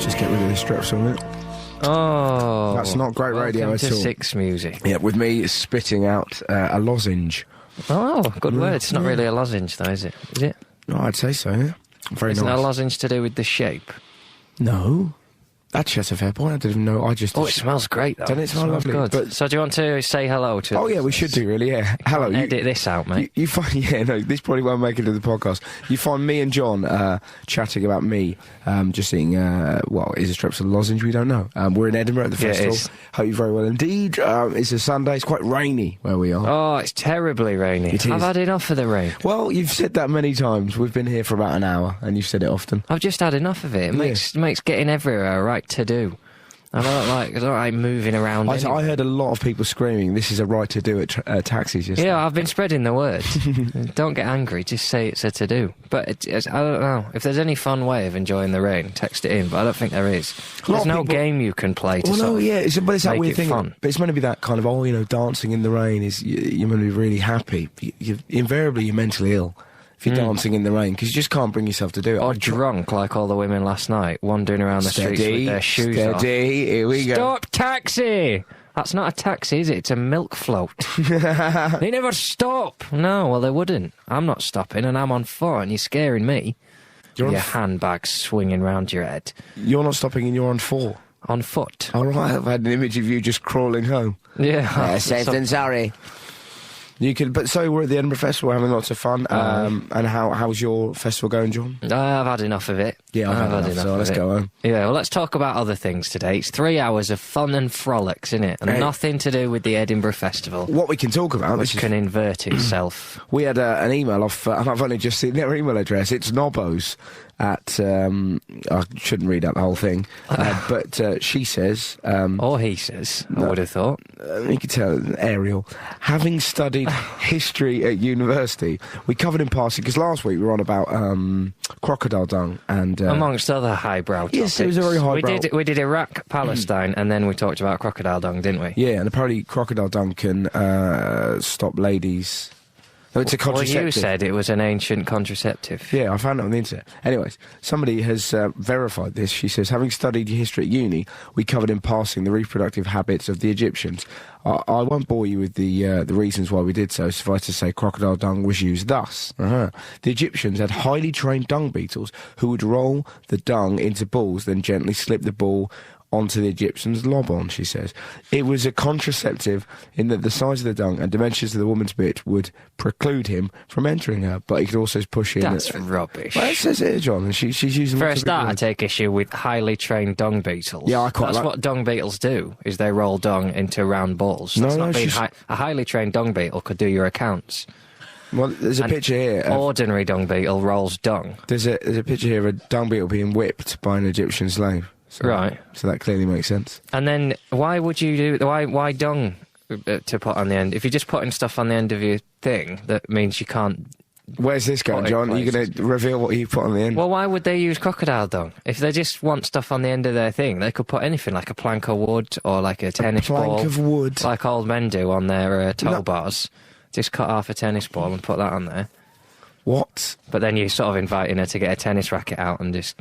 Let's just get rid of this Strepsil, innit? Oh. That's not great radio at all. Welcome to Six Music. Yeah, with me spitting out a lozenge. Oh, good word. It's not really a lozenge, though, is it? Is it? No, I'd say so, yeah. Very Isn't nice. a lozenge to do with the shape? No. Actually, that's a fair point. I didn't even know. I just... Oh, it smells great, though. Doesn't it smell lovely? Good. But... So do you want to say hello to... Oh, yeah, we should do, really, yeah. Hello. Edit this out, mate. You find... Yeah, no, this probably won't make it to the podcast. You find me and John chatting about me, just seeing, well, is it Strepsil lozenge? We don't know. We're in Edinburgh at the festival. It is. Hope you're very well indeed. It's a Sunday. It's quite rainy where we are. Oh, it's terribly rainy. It is. I've had enough of the rain. Well, you've said that many times. We've been here for about an hour, and you've said it often. I've just had enough of it. It makes getting everywhere a right to do. I don't like moving around. I heard a lot of people screaming, "This is a right to do at taxis." Yeah, I've been spreading the word. Don't get angry. Just say it's a to do. But I don't know if there's any fun way of enjoying the rain. Text it in, but I don't think there is. There's no game you can play to but it's that weird thing. Fun. But it's meant to be that kind of dancing in the rain is you're meant to be really happy. Invariably, you're mentally ill if you're dancing in the rain, because you just can't bring yourself to do it. Or drunk, like all the women last night, wandering around the streets with their shoes off. Here we go. Stop, taxi! That's not a taxi, is it? It's a milk float. They never stop. No, well, they wouldn't. I'm not stopping, and I'm on foot, and you're scaring me. Your handbag swinging round your head. You're not stopping, and you're on four. On foot. All right, I've had an image of you just crawling home. Yeah. Safe than sorry. You could, but so we're at the Edinburgh Festival having lots of fun. And how's your festival going, John? I've had enough of it. Yeah, I've had enough. So let's go home. Yeah, well, let's talk about other things today. It's 3 hours of fun and frolics, isn't it? And nothing to do with the Edinburgh Festival. What we can talk about, which can invert itself. We had an email off, and I've only just seen their email address. It's Nobbos at, I shouldn't read out the whole thing, but she says... or he says, I would have thought. You could tell, Ariel. Having studied history at university, we covered in passing, because last week we were on about crocodile dung and... amongst other highbrow topics. Yes, it was a very highbrow... We did Iraq, Palestine, and then we talked about crocodile dung, didn't we? Yeah, and apparently crocodile dung can stop ladies... No, it's a contraceptive. Well, you said it was an ancient contraceptive. Yeah, I found it on the internet. Anyways, somebody has verified this. She says, having studied history at uni, we covered in passing the reproductive habits of the Egyptians. I won't bore you with the reasons why we did so. Suffice to say, crocodile dung was used thus. The Egyptians had highly trained dung beetles who would roll the dung into balls, then gently slip the ball onto the Egyptian's lob-on, she says. It was a contraceptive in that the size of the dung and dimensions of the woman's bit would preclude him from entering her, but he could also push in... That's rubbish. Well, it says it, John, and she's using... For a start, I take issue with highly trained dung beetles. Yeah, That's what dung beetles do, is they roll dung into round balls. A highly trained dung beetle could do your accounts. Well, there's a picture here. Ordinary dung beetle rolls dung. There's a picture here of a dung beetle being whipped by an Egyptian slave. So, right. So that clearly makes sense. And then why would you do... Why dung to put on the end? If you're just putting stuff on the end of your thing, that means you can't... Where's this going, John? Are you going to reveal what you put on the end? Well, why would they use crocodile dung? If they just want stuff on the end of their thing, they could put anything, like a plank of wood or like a tennis ball. A plank of wood? Like old men do on their tow bars. Just cut off a tennis ball and put that on there. What? But then you're sort of inviting her to get a tennis racket out and just...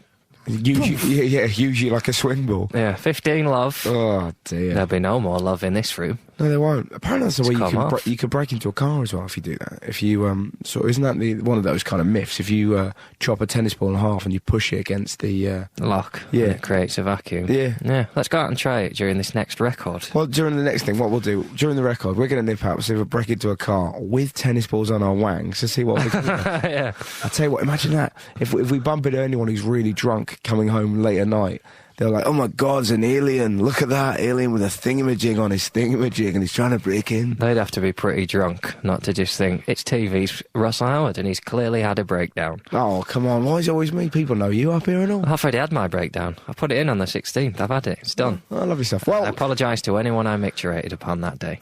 Usually like a swing ball. Yeah, 15 love. Oh, dear. There'll be no more love in this room. No, there won't. Apparently that's the way you could break into a car as well if you do that. If you, isn't that one of those kind of myths? If you chop a tennis ball in half and you push it against the... lock. Yeah. And it creates a vacuum. Yeah. Yeah, let's go out and try it during this next record. Well, during the next thing, what we'll do, during the record, we're going to nip out and see if we break into a car with tennis balls on our wangs to see what we can do. Yeah. I'll tell you what, imagine that. If we bump into anyone who's really drunk coming home late at night, they're like, oh my God, it's an alien. Look at that alien with a thingamajig on his thingamajig and he's trying to break in. They'd have to be pretty drunk not to just think, it's TV's Russ Howard and he's clearly had a breakdown. Oh, come on. Why is it always me? People know you up here and all. I've already had my breakdown. I put it in on the 16th. I've had it. It's done. Oh, lovely stuff. Well, I apologise to anyone I micturated upon that day.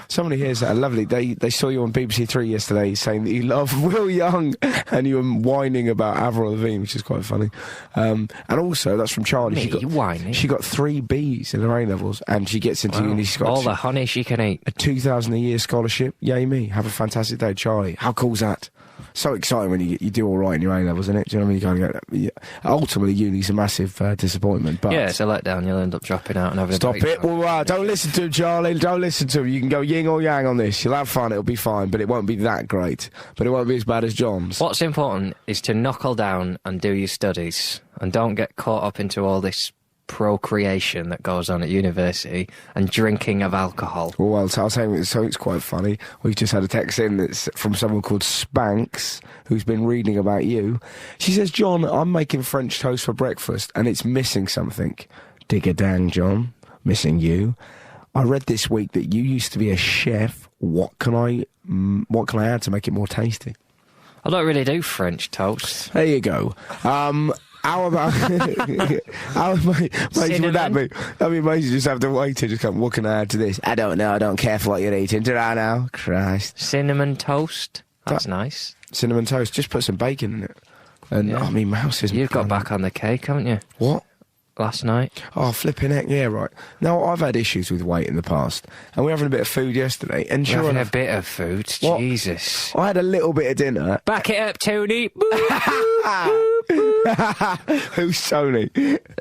Somebody here's that lovely. They saw you on BBC Three yesterday saying that you love Will Young and you were whining about Avril Lavigne, which is quite funny. And also, that's from Charlie. Whining? She got 3 Bs in her A-levels and she gets into uni. She's got all the honey she can eat. A 2,000 a year scholarship. Yay me. Have a fantastic day, Charlie. How cool's that? so exciting when you do all right in your A-levels, isn't it? Do you know what I mean? You kind of get, ultimately, uni's a massive disappointment. But yeah, it's a letdown. You'll end up dropping out and having stop a break. it. Well, don't listen to him, Charlie. Don't listen to him. You can go yin or yang on this. You'll have fun. It'll be fine, but it won't be that great. But it won't be as bad as John's. What's important is to knuckle down and do your studies, and don't get caught up into all this procreation that goes on at university and drinking of alcohol. Well, I'll tell you, so it's quite funny. We've just had a text in that's from someone called Spanks, who's been reading about you. She says, John, I'm making French toast for breakfast and it's missing something. Dig a dang, John. Missing you. I read this week that you used to be a chef. What can I add to make it more tasty? I don't really do French toast. There you go. How about... how amazing would that be? That'd be amazing. Just have to wait to just come, what can I add to this? I don't know. I don't care for what you're eating. Do I now? Christ. Cinnamon toast. That's nice. Cinnamon toast. Just put some bacon in it. And, Yeah. I mean, mouse isn't... You've got back on the cake, haven't you? What? Last night. Oh, flipping heck, yeah, right. Now, I've had issues with weight in the past, and we were having a bit of food yesterday, and You're sure having a enough, bit of food. What? Jesus. I had a little bit of dinner. Back it up, Tony. Who's Tony?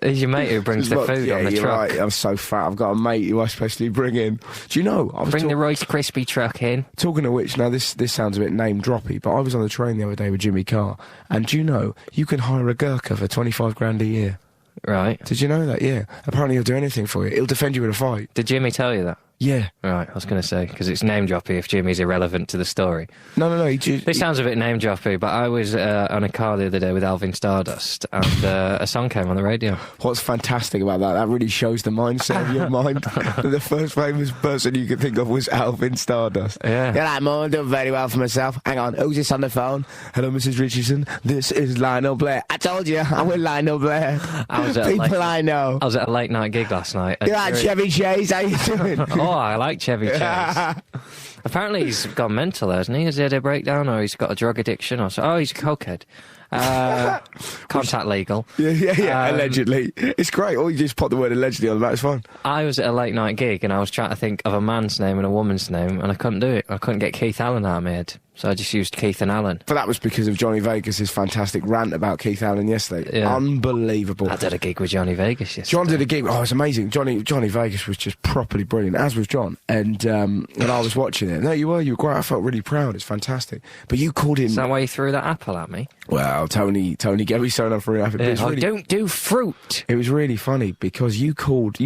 He's your mate who brings the food yeah, on the you're truck. right, I'm so fat. I've got a mate who I supposed to bring in. Do you know, I was Bring the Royce Crispy truck in. talking of which, now this sounds a bit name-droppy, but I was on the train the other day with Jimmy Carr, and do you know, you can hire a Gurkha for 25 grand a year. Right. Did you know that? Yeah. Apparently he'll do anything for you. He'll defend you in a fight. Did Jimmy tell you that? Yeah. Right, I was going to say, because it's name-droppy if Jimmy's irrelevant to the story. No. This sounds a bit name-droppy, but I was on a car the other day with Alvin Stardust, and a song came on the radio. What's fantastic about that really shows the mindset of your mind. That the first famous person you could think of was Alvin Stardust. Yeah. Yeah, I'm doing very well for myself. Hang on, who's this on the phone? Hello, Mrs. Richardson. This is Lionel Blair. I told you, I'm with Lionel Blair. I was at I know. I was at a late-night gig last night. You're right, Chevy Chase. How you doing? Oh, I like Chevy Chase. Apparently he's gone mental, hasn't he? Has he had a breakdown, or he's got a drug addiction, or so? Oh, he's a cokehead. Contact legal. Yeah, allegedly. It's great. Or you just put the word allegedly on the back, it's fine. I was at a late night gig and I was trying to think of a man's name and a woman's name, and I couldn't do it. I couldn't get Keith Allen out of my head. So I just used Keith and Allen. But that was because of Johnny Vegas' fantastic rant about Keith Allen yesterday. Yeah. Unbelievable. I did a gig with Johnny Vegas yesterday. John did a gig. Oh, it's amazing. Johnny Vegas was just properly brilliant, as was John. And I was watching it. No, you were great. I felt really proud. It's fantastic. But you called him. Is that why you threw that apple at me? Well, Tony gave me so enough for it. Yeah, I don't do fruit. It was really funny because you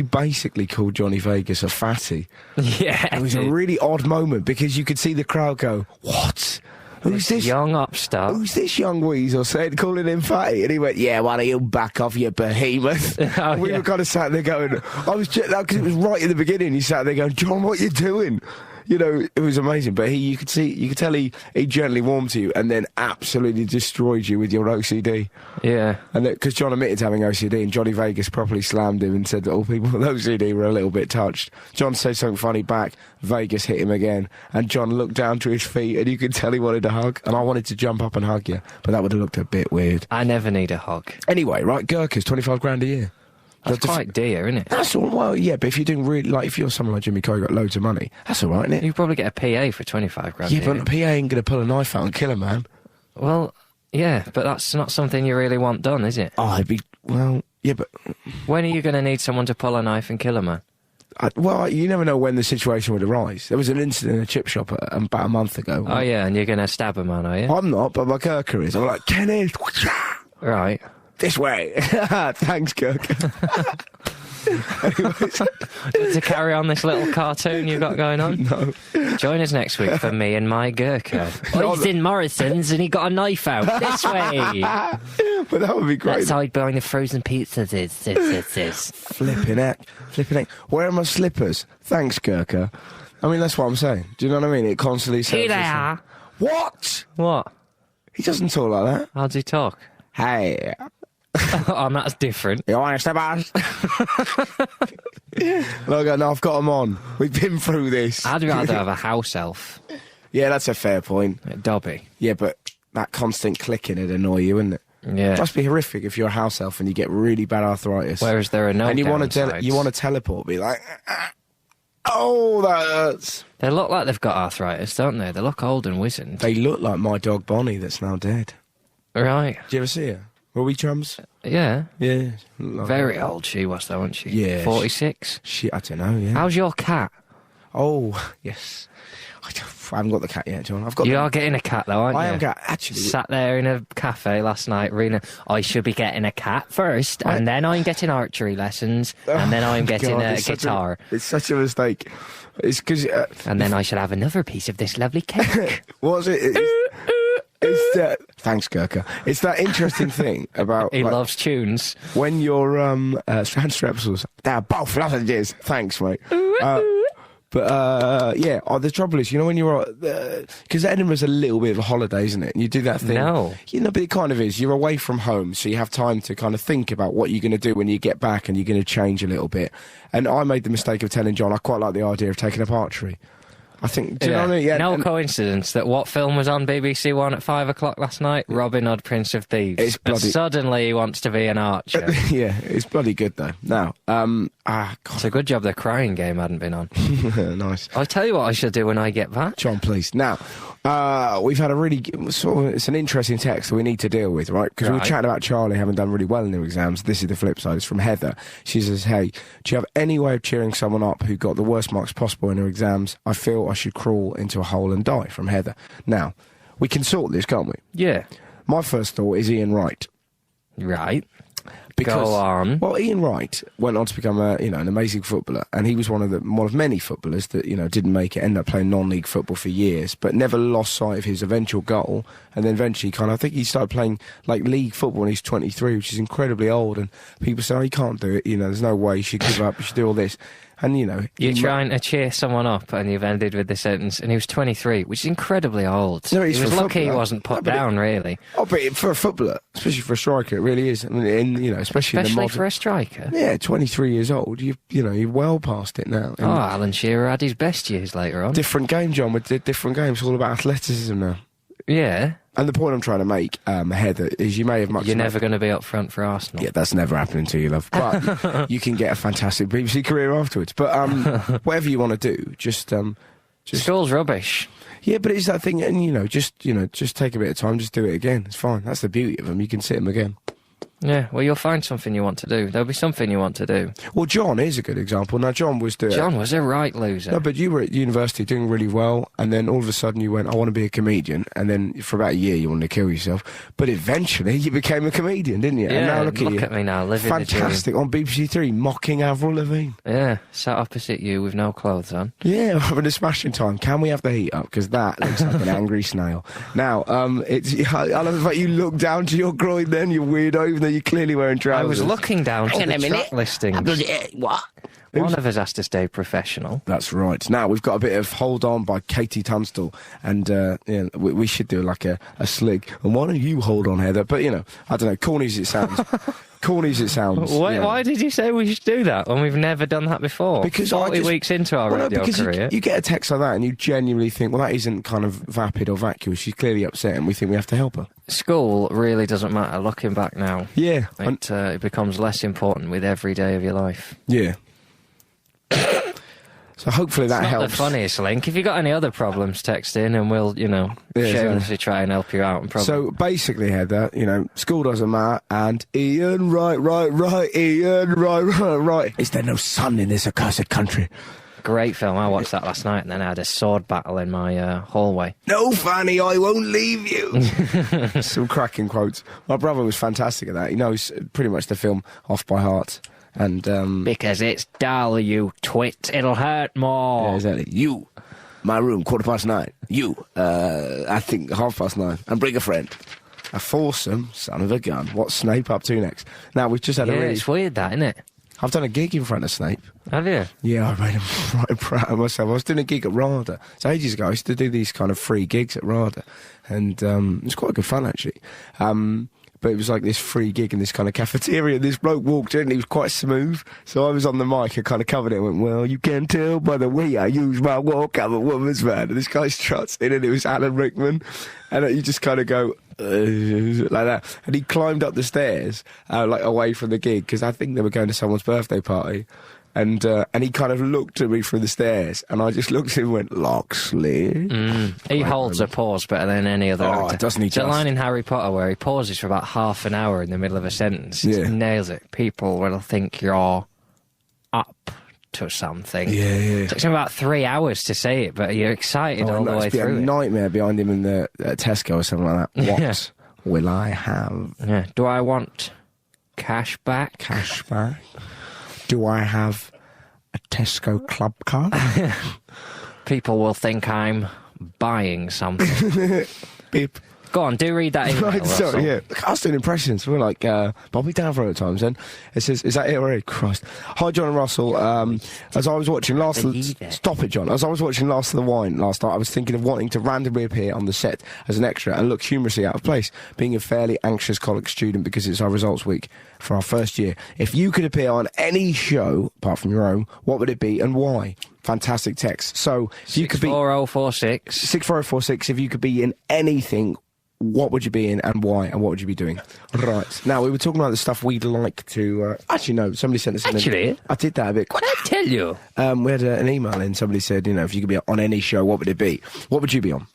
basically called Johnny Vegas a fatty. Yeah. It was a really odd moment because you could see the crowd go, "What? Who's this young upstart? Who's this young weasel?" Said, calling him fatty, and he went, "Yeah, why don't you back off, you behemoth?" Oh, we yeah. were kind of sat there going, I was just, because it was right in the beginning. You sat there going, "John, what are you doing?" You know, it was amazing. But you could tell he gently warmed to you, and then absolutely destroyed you with your OCD. Yeah. And because John admitted to having OCD, and Johnny Vegas properly slammed him and said that all people with OCD were a little bit touched. John said something funny back. Vegas hit him again, and John looked down to his feet, and you could tell he wanted a hug. And I wanted to jump up and hug you, but that would have looked a bit weird. I never need a hug. Anyway, right, Gurkha's 25 grand a year. That's quite dear, isn't it? That's all. Well, yeah, but if you're doing really, like, if you're someone like Jimmy Carr, got loads of money, that's all right, isn't it? You probably get a PA for 25 grand. Yeah, but a PA ain't gonna pull a knife out and kill a man. Well, yeah, but that's not something you really want done, is it? Oh, yeah, but When are you going to need someone to pull a knife and kill a man? well, you never know when the situation would arise. There was an incident in a chip shop about a month ago. Oh, yeah, and you're going to stab a man, are you? I'm not, but my Gurkha is. I'm like, Kenneth, Right. this way. Thanks, Gurkha. Anyways. To carry on this little cartoon you've got going on? No. Join us next week for me and my Gurkha. Oh, he's in Morrison's and he got a knife out. This way. But that would be great. That's hide behind the frozen pizzas is. Flipping heck. Where are my slippers? Thanks, Gurkha. I mean, that's what I'm saying. Do you know what I mean? It constantly says... Here they are. What? What? He doesn't talk like that. How does he talk? Hey. Oh, that's different. You want to step out? No, I've got them on. We've been through this. I'd rather have a house elf. Yeah, that's a fair point. Dobby. Yeah, but that constant clicking would annoy you, wouldn't it? Yeah. It must be horrific if you're a house elf and you get really bad arthritis. Whereas there are no and you want downsides. to teleport, be like... Oh, that hurts. They look like they've got arthritis, don't they? They look old and wizened. They look like my dog Bonnie that's now dead. Right. Did you ever see her? Were we chums? Yeah. Yeah. Very old she was, though, wasn't she? Yeah. 46? I don't know, yeah. How's your cat? Oh, yes. I haven't got the cat yet, John. You are getting a cat, though, aren't you? I am actually. Sat there in a cafe last night, reading, I should be getting a cat first, and then I'm getting archery lessons, and then I'm getting a guitar. It's such a mistake. It's because... and then I should have another piece of this lovely cake. What's it? It's that... Thanks, Gurkha. It's that interesting thing about... He loves tunes. When you're... Strand Strepsils. They're both lozenges. Thanks, mate. But, yeah, the trouble is, you know, when you're... Because Edinburgh's a little bit of a holiday, isn't it? And you do that thing... No. You know, but it kind of is. You're away from home, so you have time to kind of think about what you're going to do when you get back, and you're going to change a little bit. And I made the mistake of telling John I quite like the idea of taking up archery. I think... Do you know what I mean? Yeah, no coincidence that what film was on BBC One at 5 o'clock last night? Robin Hood, Prince of Thieves. It's bloody... And suddenly he wants to be an archer. Yeah, it's bloody good, though. Now, God. It's a good job the crying game hadn't been on. Nice. I'll tell you what I shall do when I get back. John, please. Now, we've had a really it's an interesting text that we need to deal with, right? Because we were chatting about Charlie having done really well in their exams. This is the flip side. It's from Heather. She says, hey, do you have any way of cheering someone up who got the worst marks possible in her exams? I feel I should crawl into a hole and die, from Heather. Now, we can sort this, can't we? Yeah. My first thought is Ian Wright. Right. Because, go on. Well, Ian Wright went on to become an amazing footballer, and he was one of many footballers that didn't make it, ended up playing non-league football for years, but never lost sight of his eventual goal. And then eventually, I think he started playing like league football when he's 23, which is incredibly old. And people say, "Oh, you can't do it. There's no way. You should give up. You should do all this." And you're trying to cheer someone up, and you've ended with the sentence, and he was 23, which is incredibly old. No, he was lucky he wasn't put down, really. Oh, but for a footballer, especially for a striker, it really is. I mean, especially in the modern... for a striker. Yeah, 23 years old. You're well past it now. And Alan Shearer had his best years later on. Different game, John. We did different games. It's all about athleticism now. Yeah. And the point I'm trying to make, Heather, is you may have much... You're never going to be up front for Arsenal. Yeah, that's never happening to you, love. But you can get a fantastic BBC career afterwards. But whatever you want to do, just... School's rubbish. Yeah, but it's that thing, and, just take a bit of time, just do it again. It's fine. That's the beauty of them. You can sit them again. Yeah, well, you'll find something you want to do. There'll be something you want to do. Well, John is a good example. Now, John was a right loser. No, but you were at university doing really well, and then all of a sudden you went, I want to be a comedian, and then for about a year you wanted to kill yourself. But eventually you became a comedian, didn't you? Yeah, and now look at me now, living fantastic the dream. On BBC Three, mocking Avril Lavigne. Yeah, sat opposite you with no clothes on. Yeah, having a smashing time. Can we have the heat up? Because that looks like an angry snail. Now, I love the fact you look down to your groin then, you weirdo, even though you're clearly wearing trousers. I was looking down to the track listings. What? One of us has to stay professional. That's right. Now, we've got a bit of Hold On by Katie Tunstall, and we should do like a slig. And why don't you hold on, Heather? But, I don't know, corny as it sounds. Why did you say we should do that when we've never done that before? Because 40 weeks into our radio career. You get a text like that and you genuinely think, well, that isn't kind of vapid or vacuous. She's clearly upset and we think we have to help her. School really doesn't matter, looking back now. Yeah. It becomes less important with every day of your life. Yeah. So hopefully that helps. It's not the funniest link. If you've got any other problems, text in and we'll, shamelessly try and help you out. And So basically, Heather, school doesn't matter, and Ian, right, Ian, right. Is there no sun in this accursed country? Great film. I watched that last night, and then I had a sword battle in my hallway. No, Fanny, I won't leave you. Some cracking quotes. My brother was fantastic at that. He knows pretty much the film off by heart. And because it's dull, you twit. It'll hurt more. Yeah, exactly. You, my room, 9:15. You, I think 9:30. And bring a friend. A foursome son of a gun. What's Snape up to next? Now we've just had a really... it's weird, that, isn't it? I've done a gig in front of Snape. Have you? Yeah, I made him right proud of myself. I was doing a gig at RADA. It's ages ago. I used to do these kind of free gigs at RADA, and it was quite good fun actually. But it was like this free gig in this kind of cafeteria. This bloke walked in and he was quite smooth. So I was on the mic and kind of covered it and went, well, you can tell by the way I use my walk, I'm a woman's man. And this guy struts in and it was Alan Rickman. And you just kind of go, like that. And he climbed up the stairs, like away from the gig, because I think they were going to someone's birthday party. And he kind of looked at me from the stairs, and I just looked at him and went, Locksley. He holds a pause better than any other actor. Doesn't he? There's a line in Harry Potter where he pauses for about half an hour in the middle of a sentence. He nails it. People will think you're up to something. It took him about 3 hours to say it, but you're excited all the way through. It's a nightmare behind him in the Tesco or something like that. What will I have? Yeah. Do I want cash back? Cash back? Do I have a Tesco club card? People will think I'm buying something. Beep. Go on, do read that email, Right, sorry, I was doing impressions. We're like Bobby Downford at times. Then it says, "Is that it already?" Christ. Hi, John and Russell. As I was watching Stop it, John. As I was watching Last of the Wine last night, I was thinking of wanting to randomly appear on the set as an extra and look humorously out of place, being a fairly anxious college student because it's our results week for our first year. If you could appear on any show apart from your own, what would it be and why? Fantastic text. So if you could be 64046. 64046. If you could be in anything, what would you be in and why, and what would you be doing? Right. Now, we were talking about the stuff we'd like to... actually, no, somebody sent us... I did that a bit... What did I tell you? We had an email and somebody said, if you could be on any show, what would it be? What would you be on?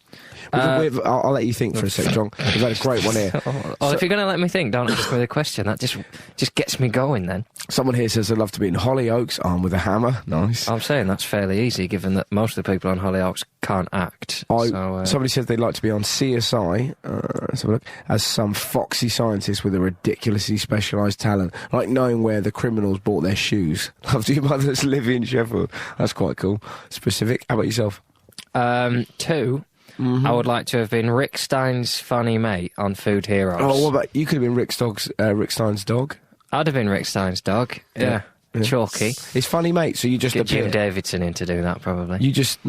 I'll let you think for a sec, John. We've had a great one here. If you're going to let me think, don't ask me the question. That just gets me going then. Someone here says they'd love to be in Hollyoaks, armed with a hammer. Nice. I'm saying that's fairly easy, given that most of the people on Hollyoaks can't act. Somebody said they'd like to be on CSI, let's have a look, as some foxy scientist with a ridiculously specialised talent, like knowing where the criminals bought their shoes. Love to your mothers live in Sheffield. That's quite cool. Specific. How about yourself? 2... I would like to have been Rick Stein's funny mate on Food Heroes. Oh, what about you? Could have been Rick Stein's dog. I'd have been Rick Stein's dog. Yeah. Chalky. He's funny mate, so you just get Jim Davidson in to do that probably. You just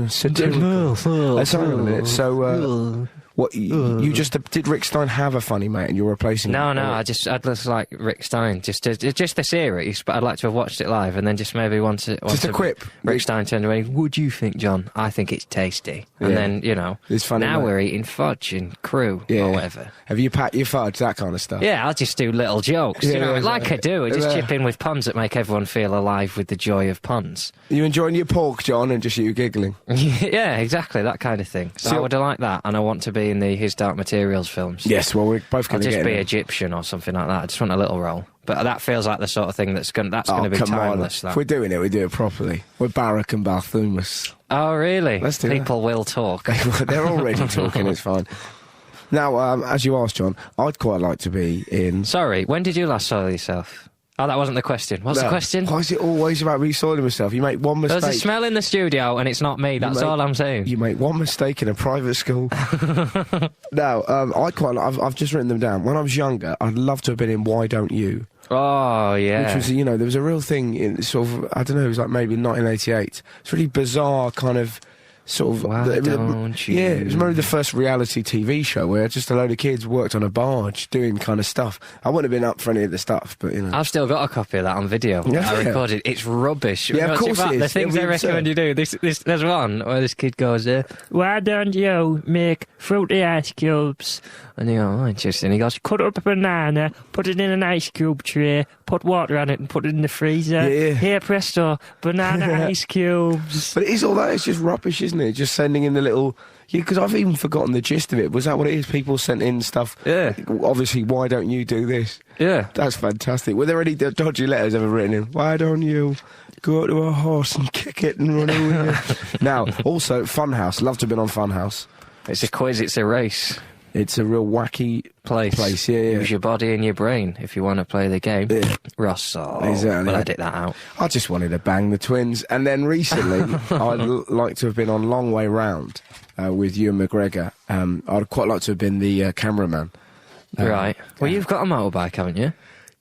satirical. Let's have a minute. So, what you just did? Rick Stein have a funny mate, and you're replacing? No, I'd just like Rick Stein, just the series, but I'd like to have watched it live, and then just maybe once a quip. Rick Stein turned away. What do you think, John? I think it's tasty. And then it's funny. Now we're eating fudge and crew or whatever. Have you packed your fudge? That kind of stuff. Yeah, I'll just do little jokes. Like I do. I just chip in with puns that make everyone feel alive with the joy of puns. You enjoying your pork, John, and just you giggling? Yeah, exactly, that kind of thing. So I would have liked that, and I want to be in the His Dark Materials films. Yes, well, we're both going to get I'll just be Egyptian or something like that. I just want a little role. But that feels like the sort of thing that's going to be timeless. If we're doing it, we do it properly. We're Barak and Barthumas. Oh, really? Let's do People will talk. They're already talking, it's fine. Now, as you asked, John, I'd quite like to be in... Sorry, when did you last soil yourself? Oh, that wasn't the question. What's the question? Why is it always about me soiling myself? You make one mistake... There's a smell in the studio and it's not me, that's all I'm saying. You make one mistake in a private school. Now, I've just written them down. When I was younger, I'd love to have been in Why Don't You? Oh, yeah. Which was, there was a real thing in sort of, I don't know, it was like maybe 1988. It's really bizarre kind of... Sort of, Why don't you? Yeah, it was maybe the first reality TV show where just a load of kids worked on a barge doing kind of stuff. I wouldn't have been up for any of the stuff, but I've still got a copy of that on video. Yeah, I recorded. It's rubbish. Yeah, of course it is. The things they recommend you do. There's one where this kid goes, why don't you make fruity ice cubes? And you go, oh, interesting. He goes, cut up a banana, put it in an ice cube tray, put water on it and put it in the freezer. Yeah. Here, presto, banana ice cubes. But it is all that. It's just rubbish, isn't it? Just sending in the little... because I've even forgotten the gist of it. Was that what it is? People sent in stuff. Yeah. Obviously, why don't you do this? Yeah. That's fantastic. Were there any dodgy letters ever written in? Why don't you go to a horse and kick it and run away? Now, also, Funhouse. Love to have been on Funhouse. It's a quiz, it's a race. It's a real wacky place. Yeah. Use your body and your brain if you want to play the game. Yeah. Russell. Exactly. We'll edit that out. I just wanted to bang the twins. And then recently, I'd like to have been on Long Way Round with Ewan McGregor. I'd quite like to have been the cameraman. Right. Well, you've got a motorbike, haven't you?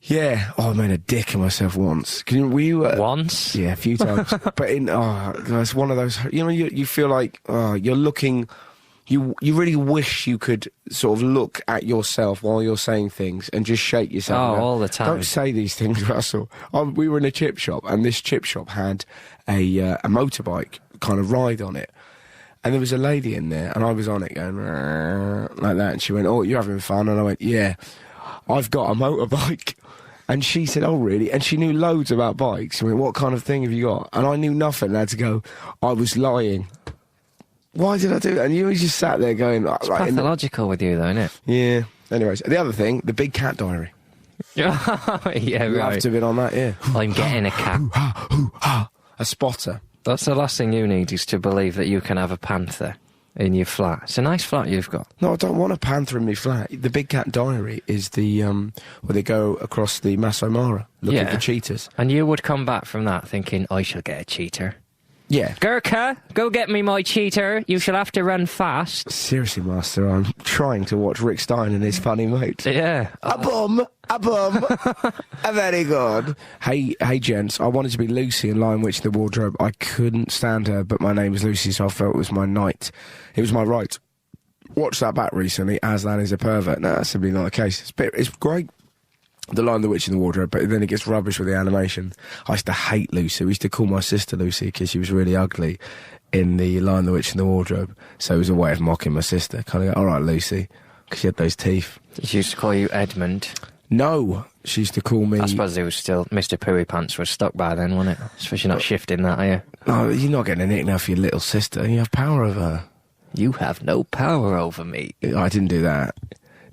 Yeah. Oh, I made a dick of myself once. Were you... Once? Yeah, a few times. But it's one of those... you feel like you're looking... You really wish you could sort of look at yourself while you're saying things and just shake yourself. Oh, all the time. Don't say these things, Russell. We were in a chip shop, and this chip shop had a motorbike kind of ride on it. And there was a lady in there, and I was on it going like that, and she went, "Oh, you're having fun?" And I went, "Yeah, I've got a motorbike." And she said, oh, really? And she knew loads about bikes. I mean, what kind of thing have you got? And I knew nothing. And I had to go, I was lying. Why did I do that? And you just sat there going... It's pathological with you, though, isn't it? Yeah. Anyways, the other thing, the Big Cat Diary. Yeah, right. You have to have been on that, yeah. I'm getting a cat. A spotter. That's the last thing you need, is to believe that you can have a panther in your flat. It's a nice flat you've got. No, I don't want a panther in my flat. The Big Cat Diary is the, where they go across the Masai Mara looking for cheetahs. And you would come back from that thinking, I shall get a cheetah. Yeah. Gurkha, go get me my cheetah. You shall have to run fast. Seriously, Master, I'm trying to watch Rick Stein and his funny mate. Yeah. A bum. A very good. Hey, gents, I wanted to be Lucy in Lion Witch in the Wardrobe. I couldn't stand her, but my name is Lucy, so I felt it was my night. It was my right. Watched that back recently. Aslan is a pervert. No, that's simply not the case. It's great. The Lion, the Witch in the Wardrobe, but then it gets rubbish with the animation. I used to hate Lucy. We used to call my sister Lucy because she was really ugly in the Lion, the Witch in the Wardrobe. So it was a way of mocking my sister. Kind of go, all right, Lucy, because she had those teeth. She used to call you Edmund. No, she used to call me... I suppose it was still... Mr. Pooey Pants was stuck by then, wasn't it? Especially not shifting that, are you? No, you're not getting a nickname for your little sister. You have power over her. You have no power over me. I didn't do that.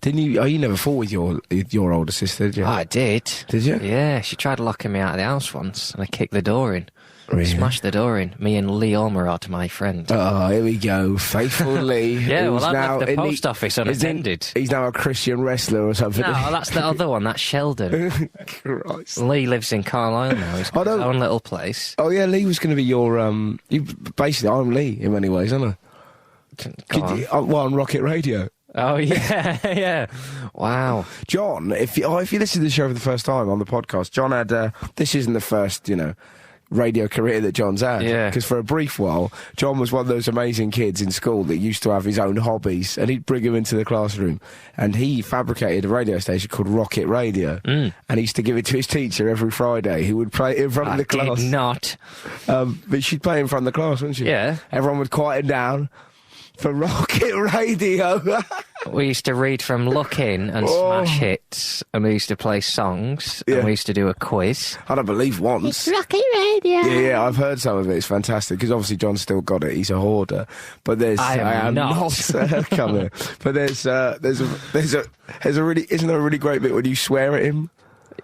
Didn't you? Oh, you never fought with your older sister, did you? I did. Did you? Yeah, she tried locking me out of the house once, and I kicked the door in. Really? Smashed the door in. Me and Lee Ormerod, my friend. Oh, here we go. Faithful Lee. Yeah, well, I left the post office unattended. He's now a Christian wrestler or something. No, that's the other one. That's Sheldon. Christ. Lee lives in Carlisle now. He's got his own little place. Oh, yeah, Lee was going to be your... basically, I'm Lee in many ways, aren't I? On Rocket Radio. Oh, yeah, yeah. Wow. John, if you listen to the show for the first time on the podcast, John had... this isn't the first, radio career that John's had. Yeah. Because for a brief while, John was one of those amazing kids in school that used to have his own hobbies, and he'd bring him into the classroom. And he fabricated a radio station called Rocket Radio. And he used to give it to his teacher every Friday, who would play it in front of the class. Did not. But she'd play in front of the class, wouldn't she? Yeah. Everyone would quieten down for Rocket Radio. We used to read from Look In and Smash Hits, and we used to play songs, and we used to do a quiz. I don't believe once. It's Rocket Radio. Yeah, I've heard some of it. It's fantastic, because obviously John's still got it. He's a hoarder. But there's... I am not. Come here. But there's a really... Isn't there a really great bit when you swear at him?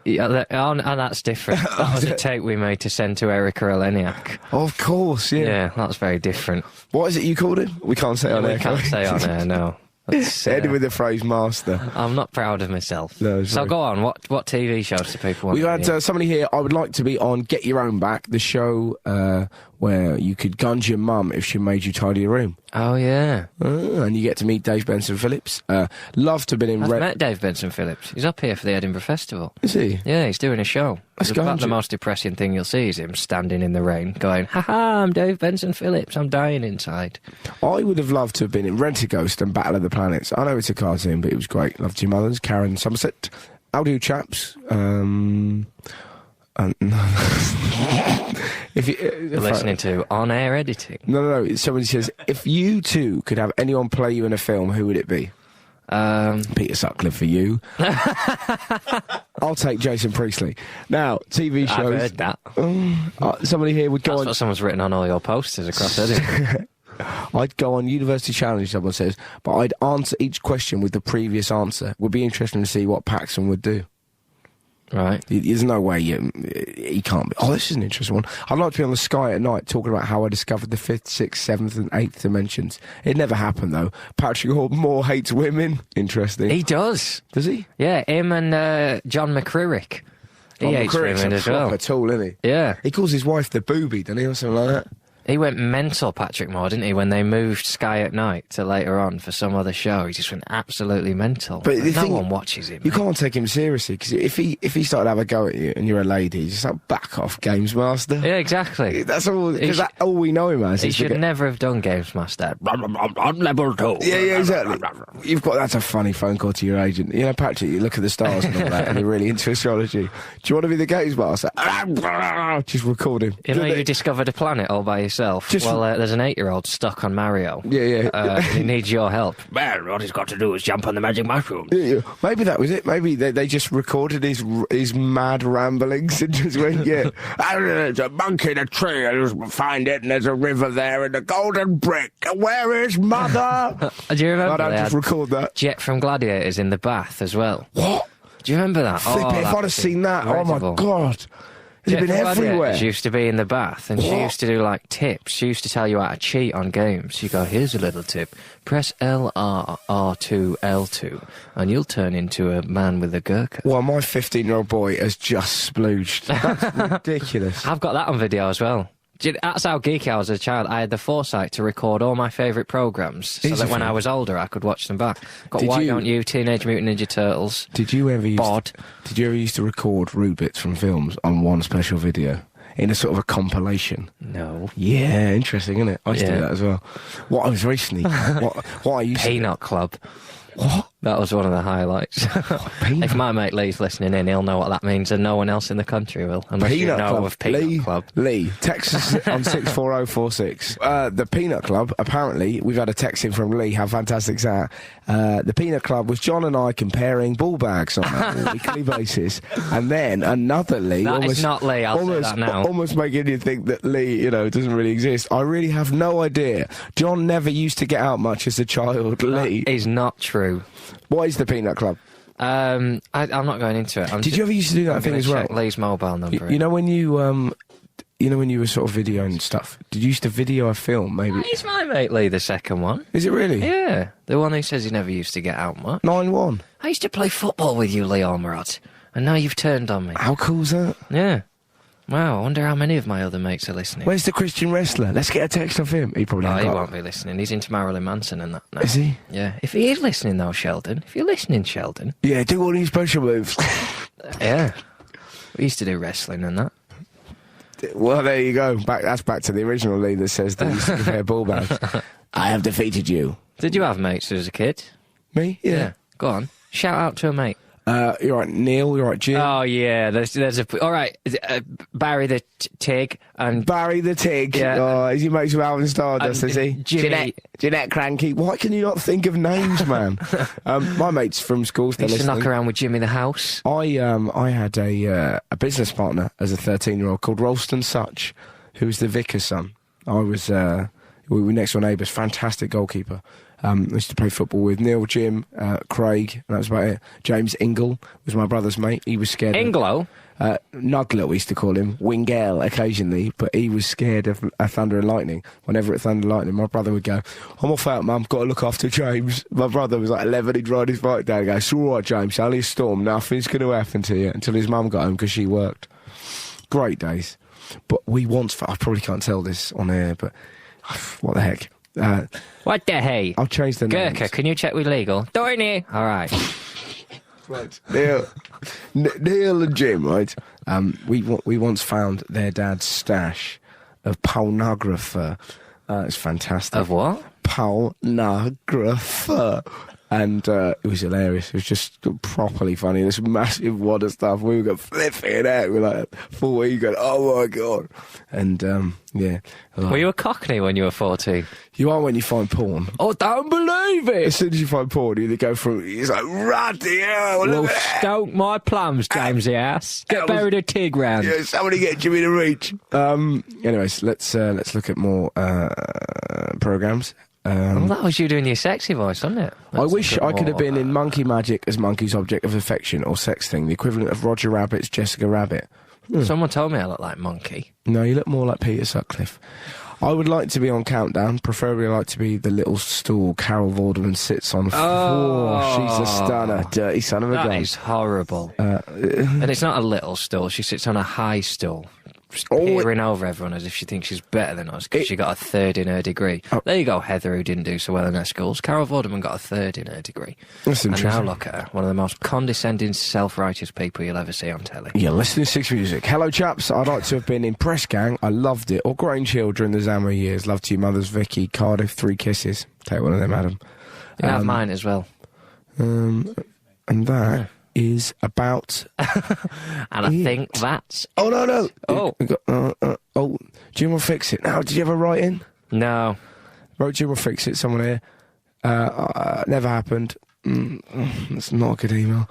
Yeah, and that's different. That was a tape we made to send to Erica Eleniak. Oh, of course, yeah. Yeah, that's very different. What is it you called him? We can't say on air. We can't say on air, no. Eddie with the phrase master. I'm not proud of myself. No, so go on, what TV shows do people want? We had somebody here, I would like to be on Get Your Own Back, the show where you could gunge your mum if she made you tidy your room. Oh, yeah. And you get to meet Dave Benson Phillips. Love to have been in... I've met Dave Benson Phillips. He's up here for the Edinburgh Festival. Is he? Yeah, he's doing a show. About the most depressing thing you'll see is him standing in the rain going, ha-ha, I'm Dave Benson Phillips, I'm dying inside. I would have loved to have been in Rent-A-Ghost and Battle of the Planets. I know it's a cartoon, but it was great. Love to your mothers, Karen Somerset. How do chaps? If you're listening to on-air editing. No. Somebody says, if you two could have anyone play you in a film, who would it be? Peter Sutcliffe for you. I'll take Jason Priestley. Now, TV shows. I've heard that. Somebody here would go That's on. what someone's written on all your posters across Edinburgh. I'd go on University Challenge, someone says, but I'd answer each question with the previous answer. Would be interesting to see what Paxton would do. Right. There's no way he can't be. Oh, this is an interesting one. I'd like to be on the sky at night talking about how I discovered the 5th, 6th, 7th and 8th dimensions. It never happened, though. Patrick Moore hates women. Interesting. He does. Does he? Yeah, him and John McCririck. He hates women as well. A tool, isn't he? Yeah. He calls his wife the booby, doesn't he, or something like that? He went mental, Patrick Moore, didn't he, when they moved Sky at Night to later on for some other show. He just went absolutely mental. But no one watches him. You can't take him seriously, because if he started to have a go at you and you're a lady, he's just like, back off, Games Master. Yeah, exactly. That's all, because that's all we know him as. He should never have done Games Master. I'm level 2. Yeah, exactly. That's a funny phone call to your agent. You know, Patrick, you look at the stars and all that, and you're really into astrology. Do you want to be the Games Master? Just record him. You know, you discovered a planet all by yourself. yourself, there's an 8-year-old stuck on Mario. Yeah. He needs your help. Well, what he's got to do is jump on the magic mushroom. Yeah. Maybe that was it. Maybe they just recorded his mad ramblings and just went, yeah. There's a monkey in a tree, I just find it, and there's a river there, and a golden brick. Where is Mother? Do you remember I'd just record that. Jet from Gladiators in the bath as well. What? Do you remember that? Flip it, if I'd have seen that, incredible. Oh my God. It's been everywhere. She used to be in the bath, and she used to do like tips. She used to tell you how to cheat on games. She'd go, here's a little tip. Press LR, R2, L2, and you'll turn into a man with a gherkin. Well, my 15-year-old boy has just splooged. That's ridiculous. I've got that on video as well. That's how geeky I was as a child. I had the foresight to record all my favourite programmes so that when I was older I could watch them back. Why Don't You, Teenage Mutant Ninja Turtles. Did you ever used to record rude bits from films on one special video? In a sort of a compilation? No. Yeah, interesting, isn't it? I used to do that as well. What I was recently... what I used Peanut Club. What? That was one of the highlights. If my mate Lee's listening in, he'll know what that means, and no one else in the country will. Unless Peanut you know Club. of Peanut Club. Lee, text us on 64046. The Peanut Club, apparently, we've had a text in from Lee. How fantastic is that? The Peanut Club was John and I comparing ball bags on a weekly basis. And then another Lee... That is not Lee, I'll say that now. Almost making you think that Lee, doesn't really exist. I really have no idea. John never used to get out much as a child, Lee. That is not true. What is the Peanut Club? I'm not going into it. Did you ever used to do that thing as well? Check Lee's mobile number. You know when you when you were sort of videoing stuff? Did you used to video a film? Maybe. He's my mate Lee, the second one. Is it really? Yeah, the one who says he never used to get out much. 9-1. I used to play football with you, Lee Almerod, and now you've turned on me. How cool's that? Yeah. Wow, I wonder how many of my other mates are listening. Where's the Christian wrestler? Let's get a text off him. He probably he won't be listening. He's into Marilyn Manson and that now. Is he? Yeah. If he is listening, though, Sheldon. If you're listening, Sheldon. Yeah, do all these special moves. Yeah. We used to do wrestling and that. Well, there you go. That's back to the original Lee that says they used to compare ball bags. I have defeated you. Did you have mates as a kid? Me? Yeah. Go on. Shout out to a mate. You're right, Neil. You're right, Jim. Oh yeah, there's a all right. Barry the Tig and Barry the Tig. Yeah. Oh, is he mates with Alvin Stardust? Is he? Jeanette Cranky. Why can you not think of names, man? My mates from school still used to listening. knock around with Jimmy the House. I had a business partner as a 13-year-old called Ralston Such, who was the vicar's son. I was we were next door neighbours. Fantastic goalkeeper. I used to play football with Neil, Jim, Craig, and that was about it. James Ingle was my brother's mate. He was scared. Inglo? Nugler, we used to call him. Wingale, occasionally, but he was scared of thunder and lightning. Whenever it thundered and lightning, my brother would go, I'm off out, Mum, got to look after James. My brother was like 11, he'd ride his bike down and go, it's all right, James, only a storm, nothing's going to happen to you, until his mum got home because she worked. Great days. But we once, I probably can't tell this on air, but what the heck. What the hey? I'll change the name. Gurkha, can you check with legal? Dorney! All right. Right. Neil and Jim, right? We once found their dad's stash of pornographer. It's fantastic. Of what? Pornographer. And it was hilarious. It was just properly funny. This massive wad of stuff. We were flipping out. We were like 14, going, oh my God. And yeah. Like, were you a cockney when you were 14? You are when you find porn. Oh, don't believe it! As soon as you find porn, you either go from, it's like, ruddy hell, well, stoke my plums, Jamesy ass. Get buried a Tig round. Yeah, somebody get Jimmy to reach. Anyways, let's look at more programmes. Well, that was you doing your sexy voice, wasn't it? I wish I could have been in Monkey Magic as Monkey's object of affection or sex thing, the equivalent of Roger Rabbit's Jessica Rabbit. Someone told me I look like Monkey. No, you look more like Peter Sutcliffe. I would like to be on Countdown, preferably I like to be the little stool Carol Vorderman sits on. Oh, she's a stunner, dirty son of a gun. That is horrible. And it's not a little stool, she sits on a high stool. Just peering over everyone as if she thinks she's better than us because she got a third in her degree. There you go, Heather, who didn't do so well in her schools. Carol Vorderman got a third in her degree. That's interesting. And now look at her, one of the most condescending, self-righteous people you'll ever see on telly. Yeah, listening to Six Music. Hello, chaps. I'd like to have been in Press Gang. I loved it. Or Grange Hill during the Zamo years. Love to you, mothers. Vicky, Cardiff, 3 Kisses. Take one of them, Adam. You have mine as well. And that is about... And I think that's... Oh, no. Oh. Jim will fix it. Now, did you ever write in? No. Wrote Jim will fix it, someone here. Never happened. That's not a good email.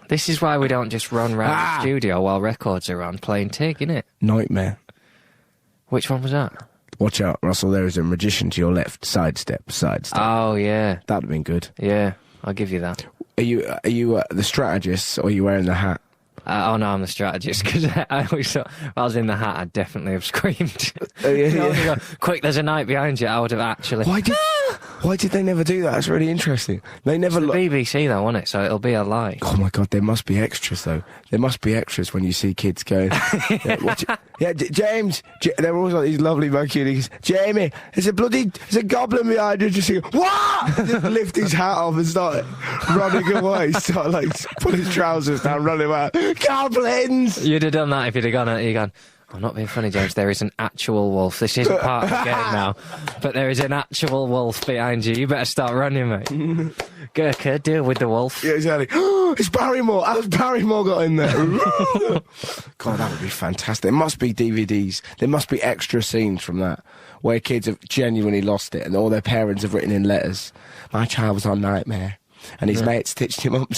This is why we don't just run round the studio while records are on playing Tig, innit? Nightmare. Which one was that? Watch out, Russell, there is a magician to your left. Sidestep. Oh, yeah. That would have been good. Yeah, I'll give you that. Are you the strategist, or are you wearing the hat? Oh, no, I'm the strategist, because I always thought if I was in the hat, I'd definitely have screamed. Yeah. Quick, there's a knight behind you. I would have actually... Why did they never do that? That's really interesting. They never... It's the BBC, though, wasn't it? So it'll be a lie. Oh, my God, there must be extras, though. There must be extras when you see kids going... James! They're always like these lovely monkeys. Jamie, there's a goblin behind you. Just saying, what? Just lift his hat off and start running away. Start, like, put his trousers down, running away. Goblins! You'd have done that if you'd have gone... I'm not being funny, James. There is an actual wolf. This isn't part of the game now, but there is an actual wolf behind you. You better start running, mate. Gurkha, deal with the wolf. Yeah, exactly. It's Barrymore. How's Barrymore got in there? God, that would be fantastic. There must be DVDs. There must be extra scenes from that where kids have genuinely lost it and all their parents have written in letters. My child was on Nightmare and his mate stitched him up.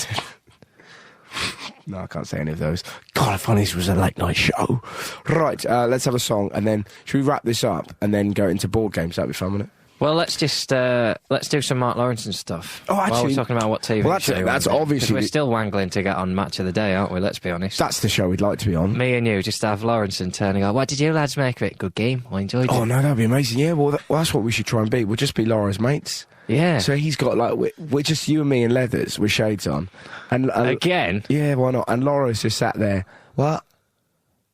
No, I can't say any of those. God, I thought this was a late night show. Right, let's have a song, and then should we wrap this up and then go into board games? That'd be fun, wouldn't it? Well, let's just let's do some Mark Lawrence stuff. Oh, actually, while we're talking about what TV. Well, that's obviously we're still wangling to get on Match of the Day, aren't we? Let's be honest. That's the show we'd like to be on. Me and you just have Lawrence and turning up. What did you lads make of it? Good game. I enjoyed it. Oh no, that'd be amazing. Yeah, well, that's what we should try and be. We'll just be Laura's mates. Yeah. So he's got like we're just you and me in leathers with shades on, and again. Yeah, why not? And Laura's just sat there. What?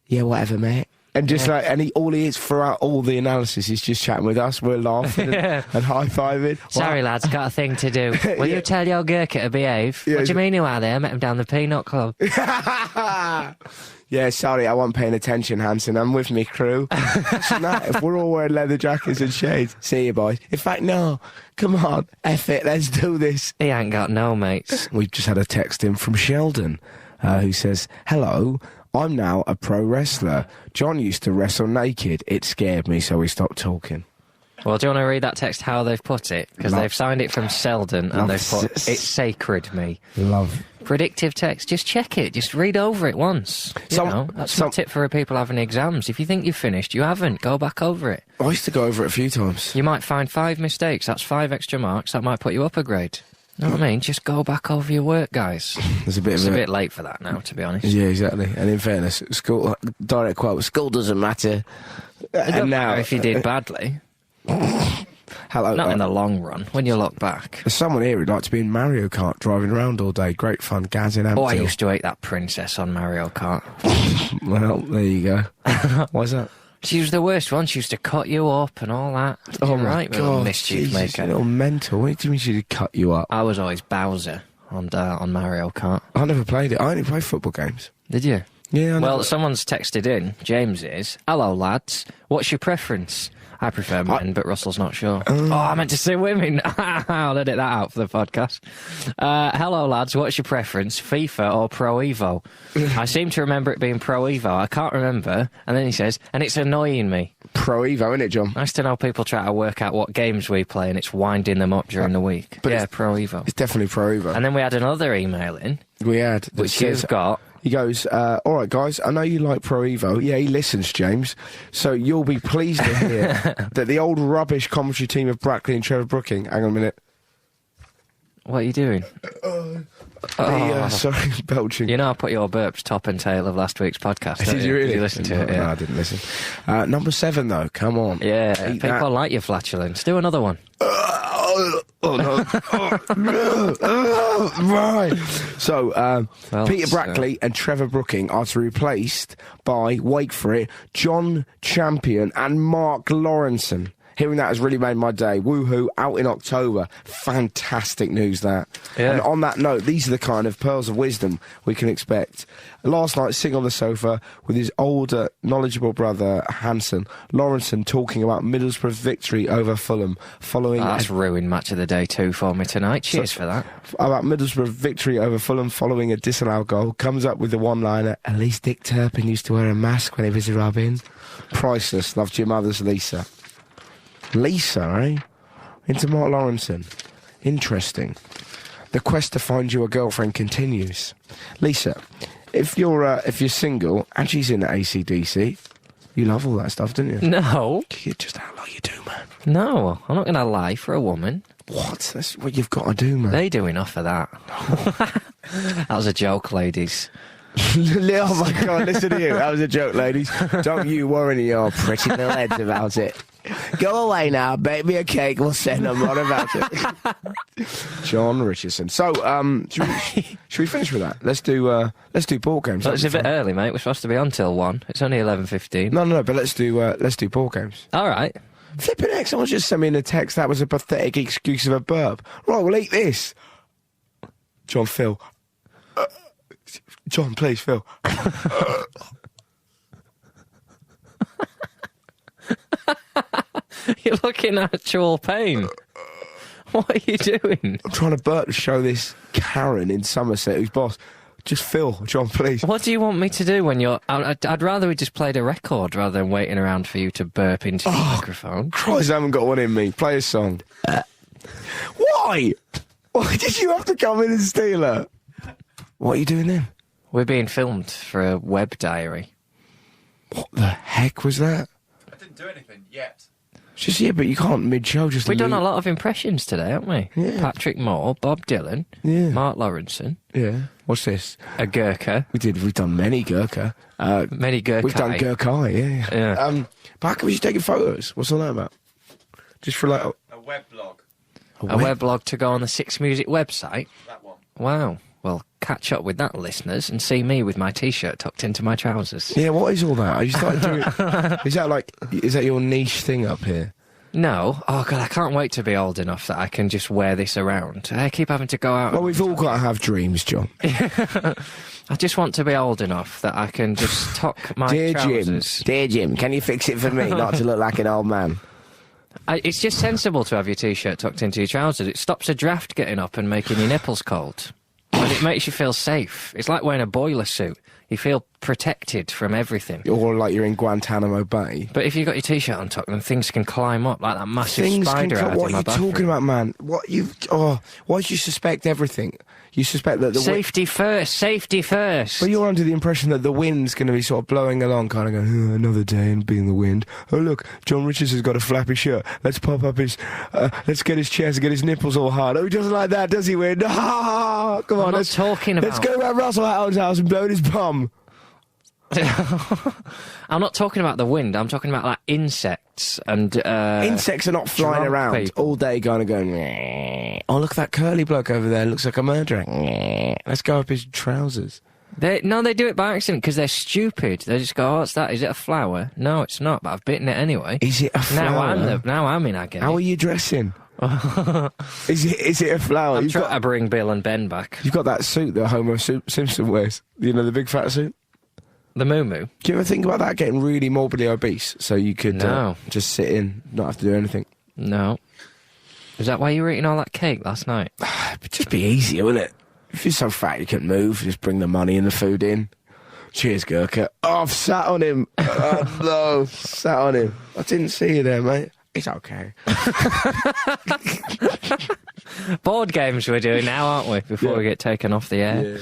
Yeah, whatever, mate. And just like, all he is throughout all the analysis is just chatting with us. We're laughing and high-fiving. Sorry, lads, got a thing to do. Will you tell your Gurkha to behave? Yeah, what do you mean you are there? I met him down the Peanut Club. Yeah, sorry, I wasn't paying attention, Hanson. I'm with me crew. If we're all wearing leather jackets and shades. See you, boys. In fact, no. Come on. F it, let's do this. He ain't got no mates. We've just had a text in from Sheldon, who says, hello, I'm now a pro wrestler. John used to wrestle naked. It scared me, so we stopped talking. Well, do you want to read that text how they've put it? Because they've signed it from Sheldon and they've put, it's sacred me. Love. Predictive text, just check it. Just read over it once. That's a tip for people having exams. If you think you've finished, you haven't. Go back over it. I used to go over it a few times. You might find 5 mistakes. That's 5 extra marks. That might put you up a grade. You know what I mean? Just go back over your work, guys. It's a bit late for that now, to be honest. Yeah, exactly. And in fairness, school, direct quote, school doesn't matter. It doesn't matter if you did badly. Hello. Not in the long run, when you look back. There's someone here who'd like to be in Mario Kart, driving around all day. Great fun, Gaz in Ampthill. Oh, I used to hate that princess on Mario Kart. Well, there you go. Why's that? She was the worst one. She used to cut you up and all that. Oh, my right, God. Mischief maker. A little mental. What do you mean she did cut you up? I was always Bowser on Mario Kart. I never played it. I only play football games. Did you? Yeah, Well, someone's texted in. James is. Hello, lads. What's your preference? I prefer men, but Russell's not sure. I meant to say women. I'll edit that out for the podcast. Hello, lads. What's your preference, FIFA or Pro Evo? I seem to remember it being Pro Evo. I can't remember. And then he says, and it's annoying me. Pro Evo, isn't it, John? Nice to know people try to work out what games we play and it's winding them up during the week. But yeah, Pro Evo. It's definitely Pro Evo. And then we had another email in. We had. Which you've got. He goes, all right, guys, I know you like Pro Evo. Yeah, he listens, James. So you'll be pleased to hear that the old rubbish commentary team of Brackley and Trevor Brooking... Hang on a minute. What are you doing? Sorry, belching. You know I put your burps top and tail of last week's podcast. Did you really? Did you listen to it? Yeah. No, I didn't listen. Number 7, though. Come on. Yeah, people like your flatulence. Do another one. Right. So, Peter Brackley and Trevor Brooking are to be replaced by, wait for it, John Champion and Mark Lawrenson. Hearing that has really made my day. Woohoo, out in October. Fantastic news, that. Yeah. And on that note, these are the kind of pearls of wisdom we can expect. Last night, sitting on the sofa with his older, knowledgeable brother, Hansen, Lawrenson talking about Middlesbrough's victory over Fulham following... That's ruined match of the day too for me tonight. Cheers for that. About Middlesbrough's victory over Fulham following a disallowed goal, comes up with the one-liner, at least Dick Turpin used to wear a mask when he was rubbing. Priceless. Loved your mother's Lisa. Lisa, eh? Into Mark Lawrenson. Interesting. The quest to find you a girlfriend continues. Lisa, if you're single and she's in AC/DC, you love all that stuff, don't you? No. You just act like you do, man. No, I'm not going to lie for a woman. What? That's what you've got to do, man. They do enough of that. That was a joke, ladies. Oh my God, listen to you. That was a joke, ladies. Don't you worry your pretty little heads about it. Go away now, bake me a cake, we'll send them on about it. Jon Richardson. So, should we finish with that? Let's do board games. Well, it's a bit early, mate. We're supposed to be on till 1. It's only 11:15. No, but let's do board games. All right. Flipping heck, someone just sent me in a text that was a pathetic excuse of a burp. Right, we'll eat this. Phil. John, please, Phil. You're looking at actual pain. What are you doing? I'm trying to burp to show this Karen in Somerset, who's boss. Just Phil, John, please. What do you want me to do when you're... I'd rather we just played a record rather than waiting around for you to burp into the microphone. Christ, I haven't got one in me. Play a song. Why? Why did you have to come in and steal her? What are you doing then? We're being filmed for a web diary. What the heck was that? I didn't do anything yet. Just, yeah, but you can't mid-show just... We've done a lot of impressions today, haven't we? Yeah. Patrick Moore, Bob Dylan, Yeah. Mark Lawrenson. Yeah. What's this? A Gurkha. We've done many Gurkha. Many Gurkha. We've done Gurkha, yeah. But how come you taking photos? What's all that about? Just for like... A weblog. A weblog to go on the Six Music website. That one. Wow. Well, catch up with that, listeners, and see me with my T-shirt tucked into my trousers. Yeah, what is all that? Are you starting doing... Is that your niche thing up here? No. Oh, God, I can't wait to be old enough that I can just wear this around. I keep having to go out... Well, we've all got to have dreams, John. I just want to be old enough that I can just tuck my trousers. Dear Jim, can you fix it for me, not to look like an old man? It's just sensible to have your T-shirt tucked into your trousers. It stops a draft getting up and making your nipples cold. And it makes you feel safe. It's like wearing a boiler suit. You feel protected from everything. Or like you're in Guantanamo Bay. But if you've got your T-shirt on top, then things can climb up like that massive spider out What in my are you bathroom. talking about, man? Why do you suspect everything? You suspect that the Safety first, safety first. But you're under the impression that the wind's going to be sort of blowing along, kind of going, another day and being the wind. Oh, look, Jon Richardson's got a flappy shirt. Let's pop up his... let's get his chest and get his nipples all hard. Oh, he doesn't like that, does he, Wind? Ah, come on, let's talking about... Let's go around Russell Howard's house and blow in his bum. I'm not talking about the wind. I'm talking about like insects and insects are not flying drunk around people. all day, kind of going. "Nyeh. Oh, look at that curly bloke over there. Looks like a murderer. Nyeh. Let's go up his trousers." They do it by accident because they're stupid. They just go, "Oh, what's that? Is it a flower?" No, it's not. But I've bitten it anyway. Is it a flower? Now I'm in agony. How are you dressing? Is it a flower? I'm trying to bring Bill and Ben back. You've got that suit that Homer Simpson wears. You know, the big fat suit. The moo-moo. Do you ever think about that, getting really morbidly obese so you could just sit in, not have to do anything? No. Is that why you were eating all that cake last night? It'd just be easier, wouldn't it? If you're so fat you can't move, just bring the money and the food in. Cheers, Gurkha. Oh, I've sat on him. Oh, no. Sat on him. I didn't see you there, mate. It's okay. Board games we're doing now, aren't we? Before we get taken off the air. Yeah.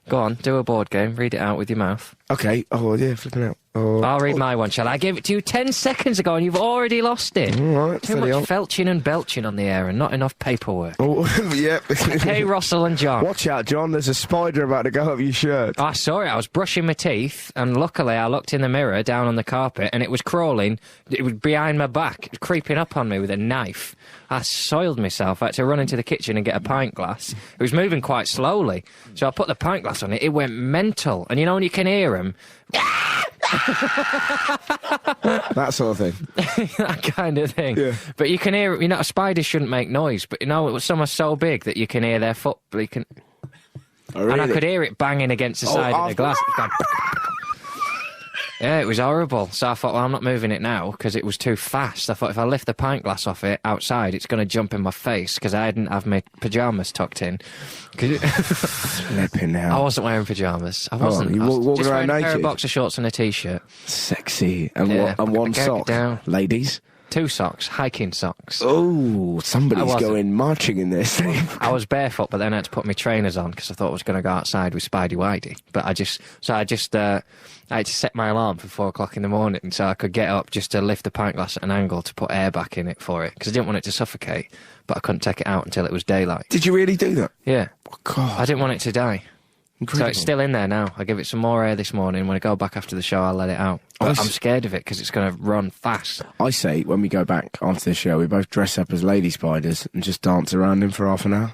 Go on, do a board game. Read it out with your mouth. Okay. Oh, yeah, flipping out. Oh. I'll read my one, shall I? I gave it to you 10 seconds ago and you've already lost it. All right, Too much felching and belching on the air and not enough paperwork. Oh, yeah. Hey, Russell and John. Watch out, John. There's a spider about to go up your shirt. I saw it. I was brushing my teeth and luckily I looked in the mirror down on the carpet and it was crawling. It was behind my back, creeping up on me with a knife. I soiled myself. I had to run into the kitchen and get a pint glass. It was moving quite slowly. So I put the pint glass on it. It went mental. And you know when you can hear them... That sort of thing. That kind of thing. Yeah. But you can hear, a spider shouldn't make noise, but some are so big that you can hear their foot. You can, Oh, really? And I could hear it banging against the side of the glass. It was going, yeah, it was horrible. So I thought, well, I'm not moving it now because it was too fast. I thought if I lift the pint glass off it outside, it's going to jump in my face because I didn't have my pyjamas tucked in. Flipping I hell. wasn't wearing pyjamas. I wasn't. you I was walking just around wearing a pair of naked? boxer shorts and a t-shirt. Sexy. And, Yeah, and one get it sock. down. Ladies. 2 socks, hiking socks. Oh, somebody's wasn't. going marching in this thing. I was barefoot, but then I had to put my trainers on because I thought I was going to go outside with Spidey Whitey. But I had to set my alarm for 4 o'clock in the morning so I could get up just to lift the pint glass at an angle to put air back in it for it because I didn't want it to suffocate, but I couldn't take it out until it was daylight. Did you really do that? Yeah. Oh, God. I didn't want it to die. Incredible. So it's still in there now. I give it some more air this morning. When I go back after the show, I'll let it out. But I'm scared of it because it's going to run fast. I say, when we go back after the show, we both dress up as lady spiders and just dance around him for half an hour.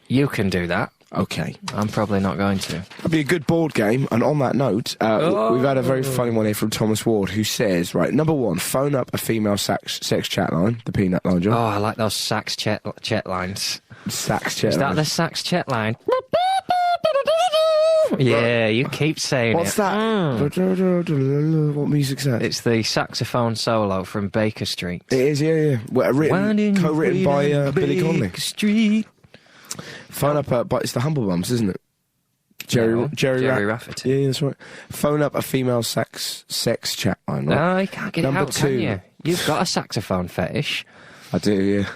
You can do that. Okay. I'm probably not going to. That'd be a good board game. And on that note, we've had a very funny one here from Thomas Ward, who says, right, number 1, phone up a female sex chat line, the peanut line, John. Oh, I like those sax chat lines. Sax chat Is that line. the sax chat line? Yeah, you keep saying What's it. that? What music's that? It's the saxophone solo from Baker Street. It is, yeah. Well, co-written by Billy Connolly. Street. Phone up, but it's the Humble Bums, isn't it? Jerry Rafferty. Yeah, that's right. Phone up a female sex chat line, right? No, you can't get Number it out, 2. can you? You've got a saxophone fetish. I do, yeah.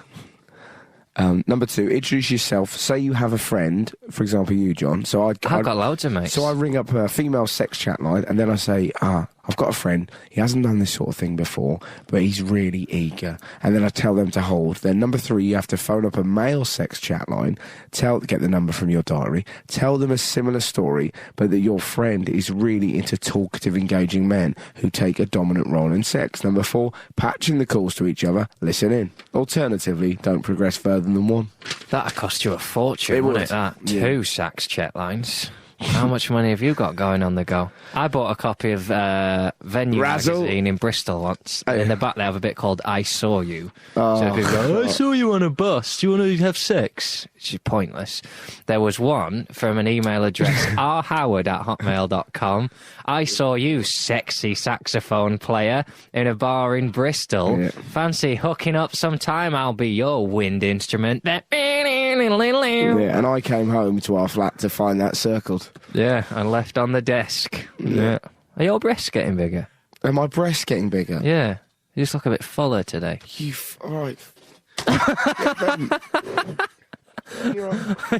Number 2, introduce yourself. Say you have a friend, for example, you, John. So I've got loads of mates. So I ring up a female sex chat line, and then I say, I've got a friend. He hasn't done this sort of thing before, but he's really eager. And then I tell them to hold. Then number 3, you have to phone up a male sex chat line. Get the number from your diary. Tell them a similar story, but that your friend is really into talkative, engaging men who take a dominant role in sex. Number 4, patching the calls to each other. Listen in. Alternatively, don't progress further than 1. That'd cost you a fortune, wouldn't it? That Yeah. 2 sax chat lines. How much money have you got going on the go? I bought a copy of Venue Razzle. magazine in Bristol once. Oh, yeah. In the back they have a bit called I Saw You. Oh. So people go, I saw you on a bus. Do you want to have sex? Which is pointless. There was one from an email address, rhoward@hotmail.com. I saw you, sexy saxophone player, in a bar in Bristol. Yeah. Fancy hooking up sometime? I'll be your wind instrument. Yeah, and I came home to our flat to find that circled. Yeah, and left on the desk. Yeah. Are your breasts getting bigger? Are my breasts getting bigger? Yeah. You just look a bit fuller today. All right.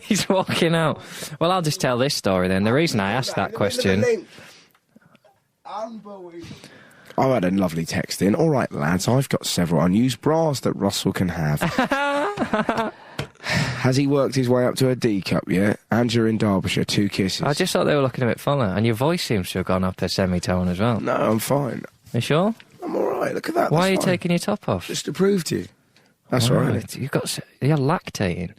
He's walking out. Well, I'll just tell this story then. The reason I asked that question... I had a lovely text in. All right, lads, I've got several unused bras that Russell can have. Has he worked his way up to a D cup yet? And you're in Derbyshire, 2 kisses. I just thought they were looking a bit fuller. And your voice seems to have gone up a semitone as well. No, I'm fine. You sure? I'm all right. Look at that. Why That's are you fine. taking your top off? Just to prove to you. That's All right. You're lactating.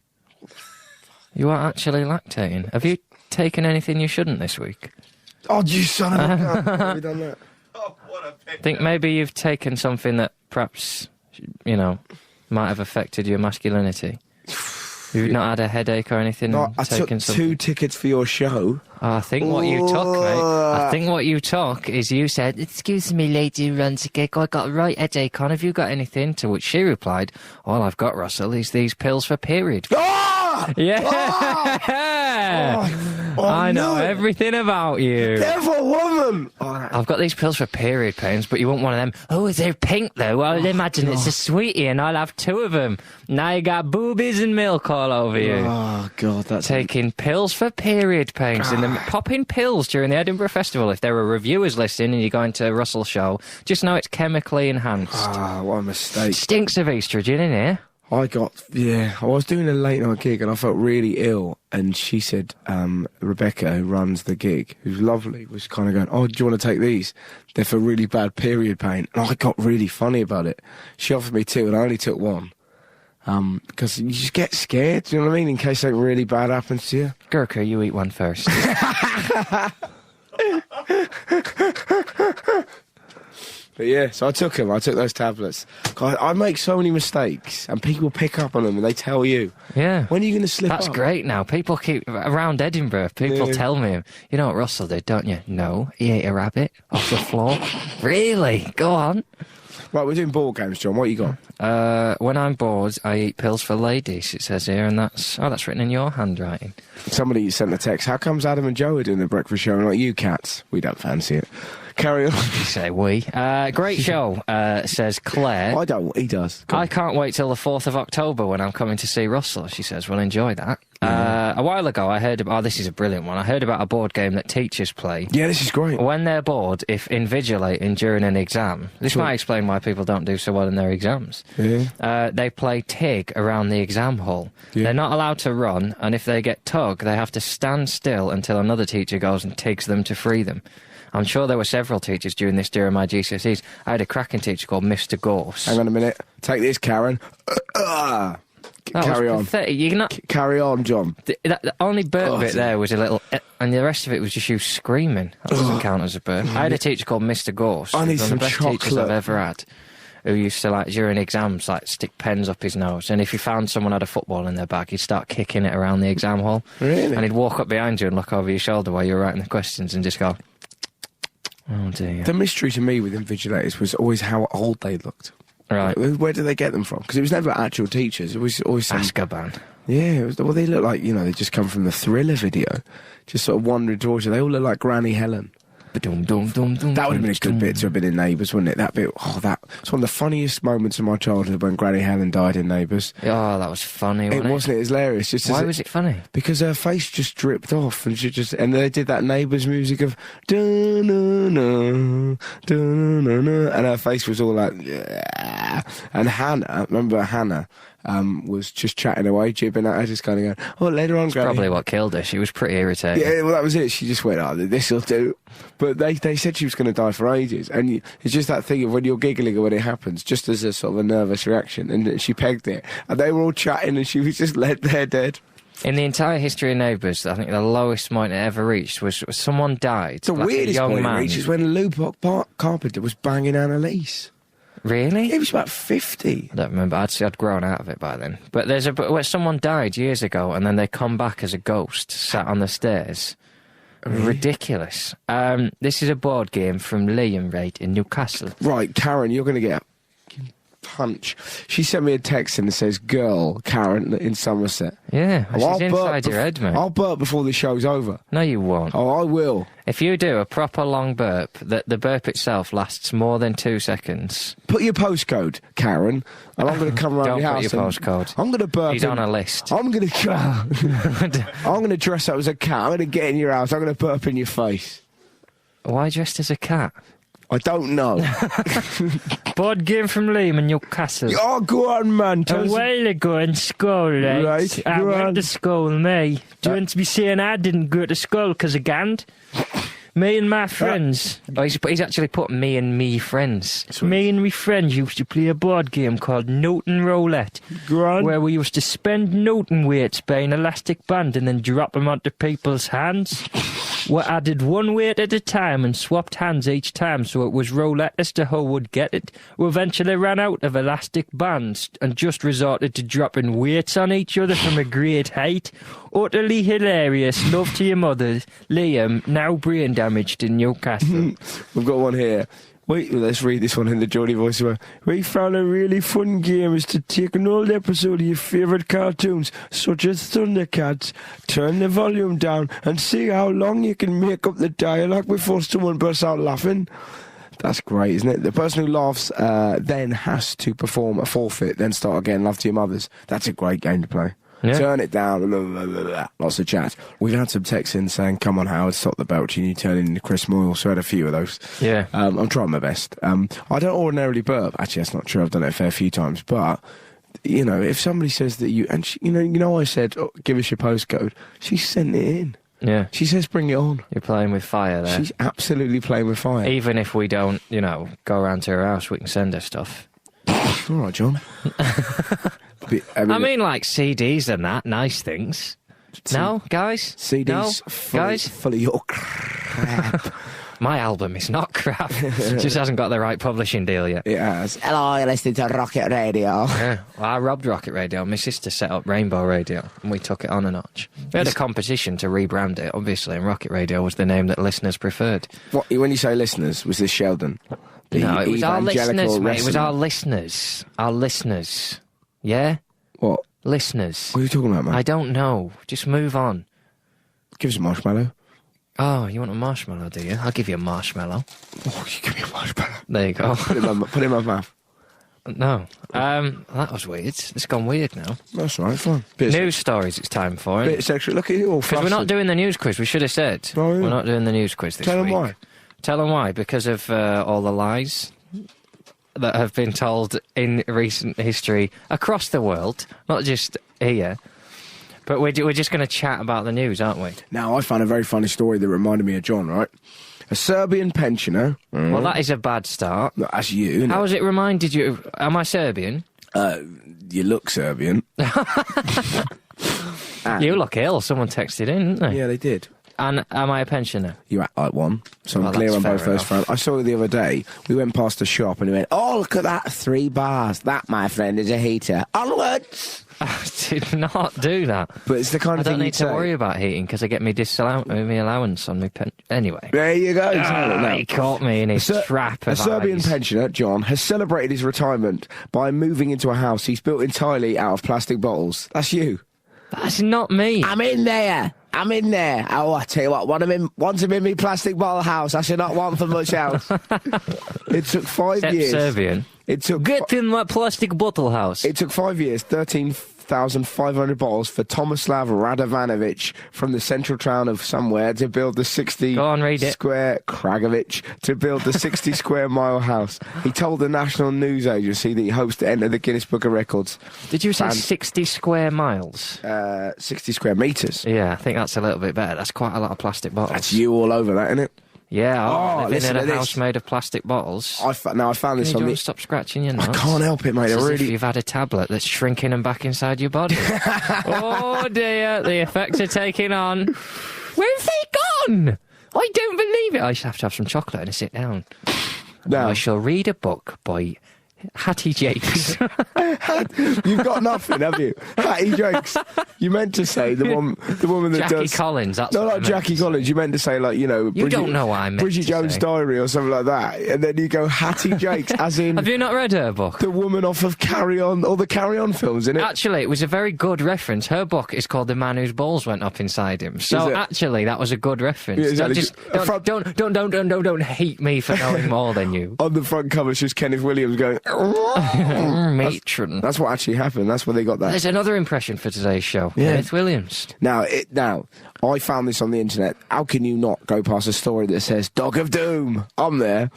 You are actually lactating. Have you taken anything you shouldn't this week? Oh, you son of a gun. Have we done that? Oh, what a picture. Think maybe you've taken something that perhaps, might have affected your masculinity. You've not had a headache or anything? No, and I took taken 2 tickets for your show. I think what you took, mate. I think what you took is you said, "Excuse me, lady who runs a gig, I got a right headache on. Have you got anything?" To which she replied, "All I've got, Russell, is these pills for period." Ah! Yeah! I know no. everything about you. Devil woman! I've got these pills for period pains, but you want one of them. Oh, they're pink, though. I'll imagine it's a sweetie, and I'll have 2 of them. Now you got boobies and milk all over you. Oh, God, that's... Taking pills for period pains and popping pills during the Edinburgh Festival. If there are reviewers listening and you're going to Russell's show, just know it's chemically enhanced. Ah, what a mistake. Stinks of estrogen in here. I was doing a late night gig and I felt really ill, and she said, Rebecca, who runs the gig, who's lovely, was kind of going, "Oh, do you want to take these? They're for really bad period pain." And I got really funny about it. She offered me 2 and I only took 1. Because you just get scared, do you know what I mean, in case something really bad happens to you. Gurkha, you eat one first. But yeah, so I took those tablets. God, I make so many mistakes, and people pick up on them, and they tell you. Yeah. When are you going to slip That's up? great now. People keep, around Edinburgh, people tell me, you know what Russell did, don't you? No, he ate a rabbit off the floor. Really? Go on. Right, we're doing board games, John. What you got? When I'm bored, I eat pills for ladies, it says here, and that's written in your handwriting. Somebody sent a text. How comes Adam and Joe are doing the breakfast show and not you cats? We don't fancy it. Carry on. You say we. Great show, says Claire. I don't. He does. I can't wait till the 4th of October when I'm coming to see Russell, she says. We'll enjoy that. A while ago, I heard about... Oh, this is a brilliant one. I heard about a board game that teachers play. Yeah, this is great. When they're bored, if invigilating during an exam... This might explain why people don't do so well in their exams. Yeah. They play TIG around the exam hall. Yeah. They're not allowed to run, and if they get tug, they have to stand still until another teacher goes and tigs them to free them. I'm sure there were several teachers doing this during my GCSEs. I had a cracking teacher called Mr. Gorse. Hang on a minute. Take this, Karen. Carry on. Carry on, John. The only burp bit there was a little... and the rest of it was just you screaming. That doesn't count as a burp. I had a teacher called Mr. Gorse. I need one of some the best chocolate. teachers I've ever had. Who used to, like, during exams, like, stick pens up his nose. And if he found someone had a football in their bag, he'd start kicking it around the exam hall. Really? And he'd walk up behind you and look over your shoulder while you were writing the questions and just go... Oh, dear. The mystery to me with invigilators was always how old they looked. Right. Where did they get them from? Because it was never actual teachers. It was always some... Azkaban. Yeah, well, they look like, they just come from the Thriller video. Just sort of wandering towards you. They all look like Granny Helen. That would have been a good bit to have been in Neighbours, wouldn't it? That bit, it's one of the funniest moments of my childhood when Granny Helen died in Neighbours. Oh, that was funny, wasn't it? Wasn't it? Hilarious. Why was it funny? Because her face just dripped off, and and they did that Neighbours music of da-na-na, da-na-na, and her face was all like, yeah. And Hannah, remember Hannah? Was just chatting away, jibbing at her, just kind of going, oh, later on, Granny. Probably what killed her. She was pretty irritating. Yeah, well, that was it. She just went, oh, this'll do. But they said she was going to die for ages. And it's just that thing of when you're giggling or when it happens, just as a sort of a nervous reaction. And she pegged it. And they were all chatting and she was just led there dead. In the entire history of Neighbours, I think the lowest point it ever reached was someone died. The weirdest point it reached is when Lou Carpenter was banging Annalise. Really? He was about 50. I don't remember. I'd grown out of it by then. But where someone died years ago and then they come back as a ghost sat on the stairs. Really? Ridiculous. This is a board game from Liam Wright in Newcastle. Right, Karen, you're going to get a punch. She sent me a text and it says, girl, Karen, in Somerset. Yeah, she's inside your head, mate. I'll burp before the show's over. No, you won't. Oh, I will. If you do a proper long burp, the burp itself lasts more than 2 seconds. Put your postcode, Karen, and I'm going to come around your house. Don't put your postcode. I'm going to burp. He's on a list. I'm going to dress up as a cat. I'm going to get in your house. I'm going to burp in your face. Why dressed as a cat? I don't know. Board game from Liam in Newcastle. Oh, go on, man. A while ago in school, right? I went to school, me. Do you want to be saying I didn't go to school because of Gand? Me and my friends. Oh, he's actually put me and me friends. Sweet. Me and me friends used to play a board game called Newton Roulette. Where we used to spend Newton weights by an elastic band and then drop them onto people's hands. We added one weight at a time and swapped hands each time, so it was roulette as to who would get it. We eventually ran out of elastic bands and just resorted to dropping weights on each other from a great height. Utterly hilarious. Love to your mother, Liam, now brain damaged in Newcastle. We've got one here. Wait, let's read this one in the Geordie voice. We found a really fun game is to take an old episode of your favourite cartoons, such as Thundercats, turn the volume down and see how long you can make up the dialogue before someone bursts out laughing. That's great, isn't it? The person who laughs then has to perform a forfeit, then start again, Love to Your Mothers. That's a great game to play. Yeah. Turn it down, blah, blah, blah, blah. Lots of chat. We've had some texts in saying, come on, Howard, stop the belching, you turn into Chris Moyle. So I had a few of those. Yeah. I'm trying my best. I don't ordinarily burp. Actually, that's not true. I've done it a fair few times. But, if somebody says that I said, oh, give us your postcode, she sent it in. Yeah. She says, bring it on. You're playing with fire there. She's absolutely playing with fire. Even if we don't, go around to her house, we can send her stuff. All right, John. I mean, like CDs and that, nice things. No, guys? CDs no, full of your crap. My album is not crap. It just hasn't got the right publishing deal yet. It has. Hello, you're listening to Rocket Radio. Yeah. Well, I robbed Rocket Radio. My sister set up Rainbow Radio, and we took it on a notch. We had a competition to rebrand it, obviously, and Rocket Radio was the name that listeners preferred. What, when you say listeners, was this Sheldon? No, it was our listeners, mate. It was our wrestling- listeners. Our listeners. Yeah? What? Listeners. What are you talking about, man? I don't know. Just move on. Give us a marshmallow. Oh, you want a marshmallow, do you? I'll give you a marshmallow. Oh, you give me a marshmallow. There you go. Put it in my mouth. No. That was weird. It's gone weird now. That's right, fine. News stories it's time for. Bit sexual. Look at you all Because we're not doing the news quiz. We should have said. Oh, yeah. We're not doing the news quiz this Tell week. them why. Tell them why. Because of all the lies that have been told in recent history across the world, not just here. But we're just going to chat about the news, aren't we? Now, I found a very funny story that reminded me of John, right? A Serbian pensioner. Well, that is a bad start. No, that's you, isn't How it? has it reminded you? Am I Serbian? You look Serbian. You look ill. Someone texted in, didn't they? Yeah, they did. And am I a pensioner? You act like one. So Well, I'm clear that's on both fair those enough. fronts. I saw it the other day. We went past a shop and he went, oh, look at that, 3 bars. That, my friend, is a heater. Onwards! I did not do that. But it's the kind I of thing don't you'd need to say. worry about heating because I get me allowance on my pen. Anyway. There you go. exactly. Now, He caught me in his trap A of Serbian eyes. pensioner, John, has celebrated his retirement by moving into a house he's built entirely out of plastic bottles. That's you. That's not me. I'm in there. Oh, I tell you what, once I'm in my plastic bottle house, I should not want for much else. It took 5 Except years. Serbian. It took Get in my plastic bottle house. It took 5 years, 13,500 bottles for Tomislav Radovanovic from the central town of somewhere to build the 60 Go on, read it. square Kragovic to build the 60 square mile house. He told the national news agency that he hopes to enter the Guinness Book of Records. Did you say And- 60 square miles? 60 square metres. Yeah, I think that's a little bit better. That's quite a lot of plastic bottles. That's you all over that, isn't it? Yeah, Oh, living listen in to a house this. made of plastic bottles. I found this Can on you the... just stop scratching your I nose? can't help it, mate. It's I as if really... you've had a tablet that's shrinking and back inside your body. Oh dear, the effects are taking on. Where's they gone? I don't believe it. I just have to have some chocolate and sit down. Now, I shall read a book by Hattie Jakes. you've got nothing, have you? Hattie Jakes. You meant to say the woman that Jackie does... Collins. That's No, what I not meant Jackie to say. Collins. You meant to say, like, you know... You don't know what I meant Bridget to Jones' say. Diary or something like that. And then you go Hattie Jakes, as in Have you not read her book? the woman off of Carry On, all the Carry On films, innit? Actually, it was a very good reference. Her book is called The Man Whose Balls Went Up Inside Him. So Is it? actually, that was a good reference. Yeah, exactly. Don't hate me for knowing more than you. On the front cover, it's just Kenneth Williams going... Matron. That's what actually happened. That's where they got that. There's another impression for today's show. Yeah. Kenneth Williams. Now, I found this on the internet. How can you not go past a story that says Dog of Doom? I'm there.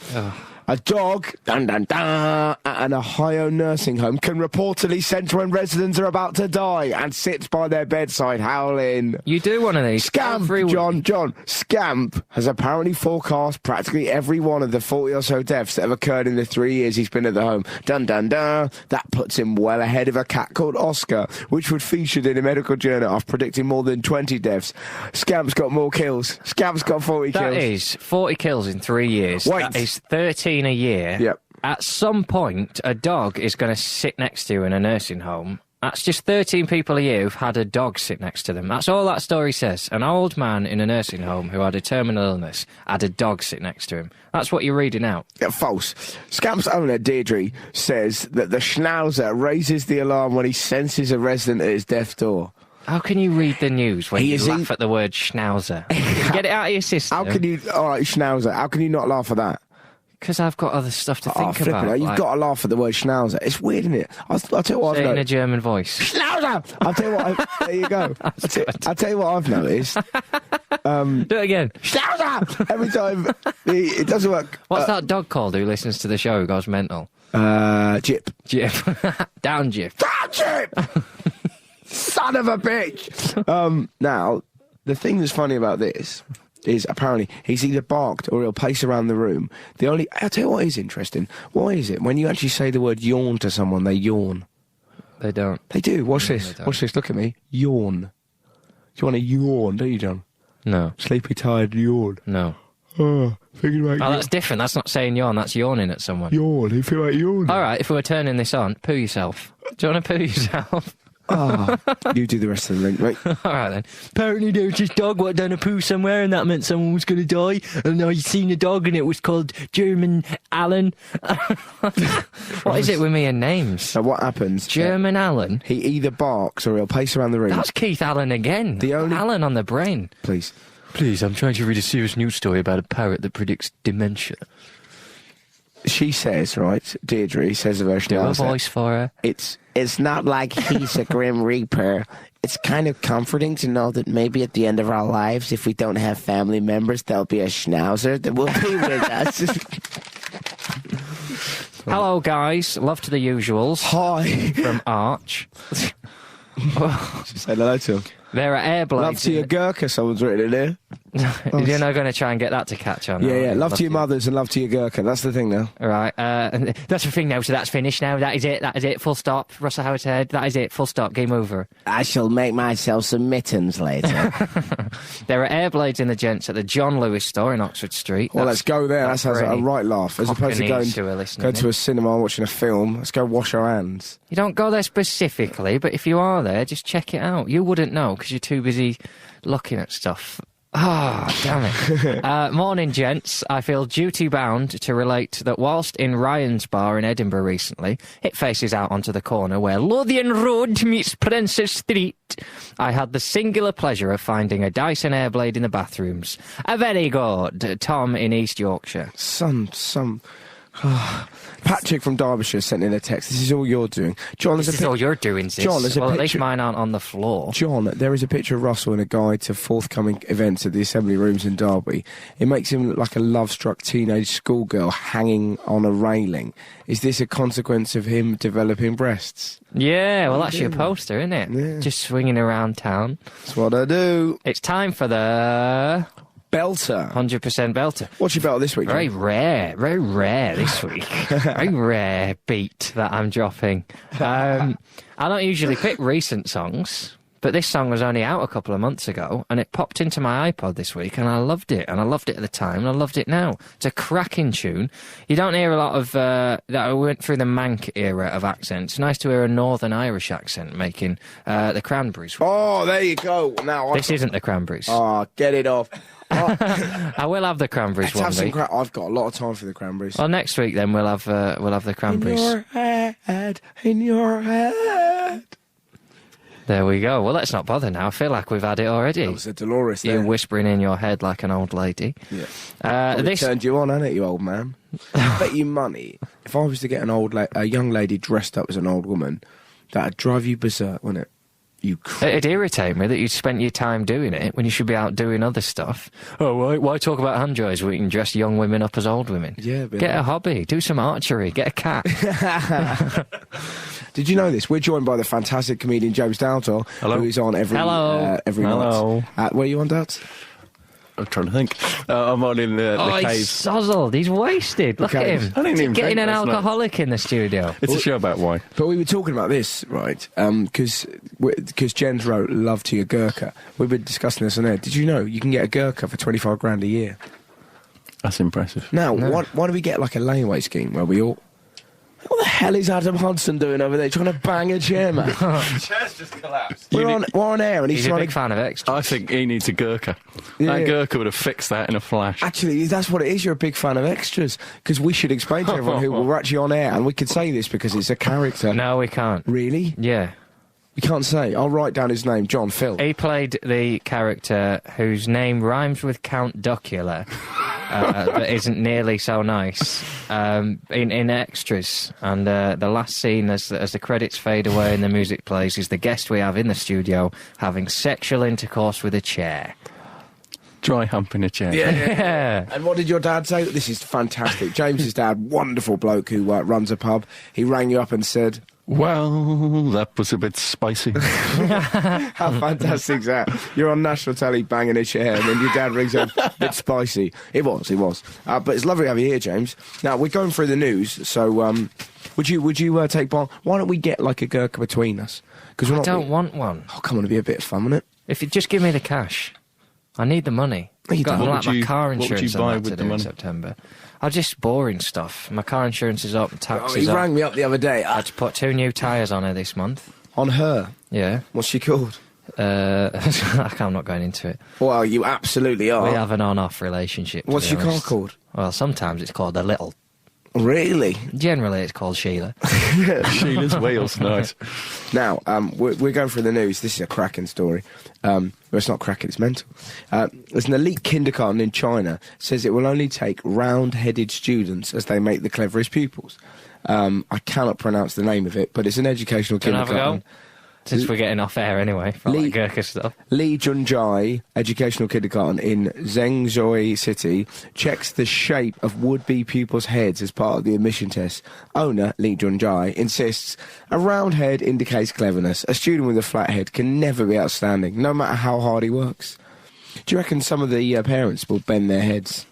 A dog, dun dun dun, at an Ohio nursing home can reportedly sense when residents are about to die and sits by their bedside howling. You do one of these. Scamp, every week. John. Scamp has apparently forecast practically every one of the 40 or so deaths that have occurred in the 3 years he's been at the home. Dun dun dun. That puts him well ahead of a cat called Oscar, which was featured in a medical journal after predicting more than 20 deaths. Scamp's got more kills. Scamp's got 40 That kills. is 40 kills in 3 years. Wait. That is 13 a year. Yep. At some point, a dog is going to sit next to you in a nursing home. That's just 13 people a year who've had a dog sit next to them. That's all that story says. An old man in a nursing home who had a terminal illness had a dog sit next to him. That's what you're reading out. Yeah, false. Scamp's owner, Deirdre, says that the schnauzer raises the alarm when he senses a resident at his death door. How can you read the news when He you is laugh at the word schnauzer? Get it out of your system. How can you... All right, schnauzer. How can you not laugh at that? Because I've got other stuff to think flipping about. hell, you've like, got to laugh at the word schnauzer. It's weird, isn't it? I'll tell you what say I've it in a noticed. German voice. Schnauzer! I'll tell you what... there you go. I'll tell you what I've noticed. Do it again. Schnauzer! Every time... It doesn't work. What's that dog called who listens to the show who goes mental? Jip. Jip. Down, Jip. Down, Jip! Son of a bitch! Now, the thing that's funny about this is apparently he's either barked or he'll pace around the room. I'll tell you what is interesting. Why is it when you actually say the word yawn to someone, they yawn? They don't. They do. Watch this. they don't. Watch this. Look at me. Yawn. You want to yawn, don't you, John? No. Sleepy, tired yawn. No. Thinking about Oh, that's different. That's not saying yawn. That's yawning at someone. yawn. You feel like yawn. All right, if we were turning this on, poo yourself. Do you want to poo yourself? You do the rest of the link, mate. All right, then. Apparently there was this dog what done a poo somewhere and that meant someone was going to die. And I seen a dog and it was called German Alan. What is it with me and names? So what happens? German Alan? He either barks or he'll pace around the room. That's Keith Allen again. The only- Alan on the brain. Please. Please, I'm trying to read a serious news story about a parrot that predicts dementia. She says, right, Deirdre says a version Do a of that. voice for her. It's not like he's a grim reaper. It's kind of comforting to know that maybe at the end of our lives, if we don't have family members, there'll be a schnauzer that will be with us. Hello, guys. Love to the usuals. Hi. From Arch. Say hello to him. There are air blades. Love to your Gurkha, someone's written in there. You're not going to try and get that to catch on. Yeah. are you? Love to your mothers and love to your Gurkha. That's the thing now. All right. That's the thing now, so that's finished now. That is it. Full stop. Russell Howard said, that is it. Full stop. Game over. I shall make myself some mittens later. There are air blades in the gents at the John Lewis store in Oxford Street. Well, let's go there. That sounds like a right laugh. As opposed to going to a cinema and watching a film, let's go wash our hands. You don't go there specifically, but if you are there, just check it out. You wouldn't know because you're too busy looking at stuff. Damn it. Morning, gents. I feel duty-bound to relate that whilst in Ryan's bar in Edinburgh recently, it faces out onto the corner where Lothian Road meets Princess Street, I had the singular pleasure of finding a Dyson Airblade in the bathrooms. A very good. Tom in East Yorkshire. Patrick from Derbyshire sent in a text. This is all you're doing. John, This is all you're doing, sis. John, there's a well, at picture... least mine aren't on the floor. John, there is a picture of Russell in a guide to forthcoming events at the Assembly Rooms in Derby. It makes him look like a love-struck teenage schoolgirl hanging on a railing. Is this a consequence of him developing breasts? Yeah, well, that's your poster, isn't it? Yeah. Just swinging around town. That's what I do. It's time for the... Belter. 100% belter. What's your belter this week? Very rare this week. Very rare beat that I'm dropping. I don't usually pick recent songs, but this song was only out a couple of months ago, and it popped into my iPod this week, and I loved it. And I loved it at the time, and I loved it now. It's a cracking tune. You don't hear a lot of... that I went through the Manc era of accents. It's nice to hear a Northern Irish accent making the Cranberries. Oh, there you go. Now This isn't the Cranberries. Oh, get it off. I will have the Cranberries one week. I've got a lot of time for the Cranberries. Well, next week then we'll have the Cranberries. In your head. There we go. Well, let's not bother now. I feel like we've had it already. That was a Dolores there. You're whispering in your head like an old lady. Yeah. This turned you on, hasn't it, you old man? I bet you money. If I was to get a young lady dressed up as an old woman, that'd drive you berserk, wouldn't it? It'd irritate me that you spent your time doing it when you should be out doing other stuff. Oh, why talk about hand joys when you can dress young women up as old women? Yeah, get a hobby, do some archery, get a cat. Did you know this? We're joined by the fantastic comedian James Dowdall, who is on every night. Where are you on, Dad? I'm trying to think. I'm on in the he's cave. sozzled. He's wasted. Look at him. I didn't even getting drink an last night. alcoholic in the studio. It's a show about wine. But we were talking about this, right? Because Jen's wrote "Love to Your Gurkha." We've been discussing this on air. Did you know you can get a Gurkha for 25 grand a year? That's impressive. Now, why don't we get like a layaway scheme where we all... What the hell is Adam Hudson doing over there trying to bang a chair, man? The chair's just collapsed. We're on air and he's He's a trying big fan of extras. I think he needs a Gurkha. Yeah. That Gurkha would have fixed that in a flash. Actually, that's what it is. You're a big fan of extras. Because we should explain to everyone who we're actually on air, and we could say this because it's a character. No, we can't. Really? Yeah. We can't say. I'll write down his name, John Phil. He played the character whose name rhymes with Count Duckula, but isn't nearly so nice, in extras. And the last scene, as the credits fade away and the music plays, is the guest we have in the studio having sexual intercourse with a chair. Dry hump in a chair. Yeah. And what did your dad say? This is fantastic. James's dad, wonderful bloke who runs a pub. He rang you up and said... Well, that was a bit spicy. How fantastic is that? You're on national telly banging a chair and then your dad rings up, bit spicy. It was. But it's lovely to have you here, James. Now, we're going through the news, so would you take part? Why don't we get like a Gurkha between us? Because I don't want one. Oh, come on, it'd be a bit of fun, wouldn't it? If you just give me the cash. I need the money. You Got don't. What like would my you- car what would you insurance buy and that with to the do in money? September. Just boring stuff. My car insurance is up, Oh, taxes he up. rang me up the other day. I had to put 2 new tyres on her this month. On her. Yeah. What's she called? I'm not going into it. Well, you absolutely are. We have an on-off relationship. to What's be your car honest. called? Well, sometimes it's called a little. Really? Generally, it's called Sheila. Sheila's wheels, nice. Now, we're going through the news. This is a cracking story. Well, it's not cracking, it's mental. There's an elite kindergarten in China says it will only take round-headed students as they make the cleverest pupils. I cannot pronounce the name of it, but it's an educational Can I have a kindergarten. go? Since we're getting off air anyway, for Lee- like Gurkha stuff. Li Junjai Educational Kindergarten in Zhengzhou City checks the shape of would-be pupils' heads as part of the admission test. Owner Li Junjai insists a round head indicates cleverness. A student with a flat head can never be outstanding, no matter how hard he works. Do you reckon some of the parents will bend their heads,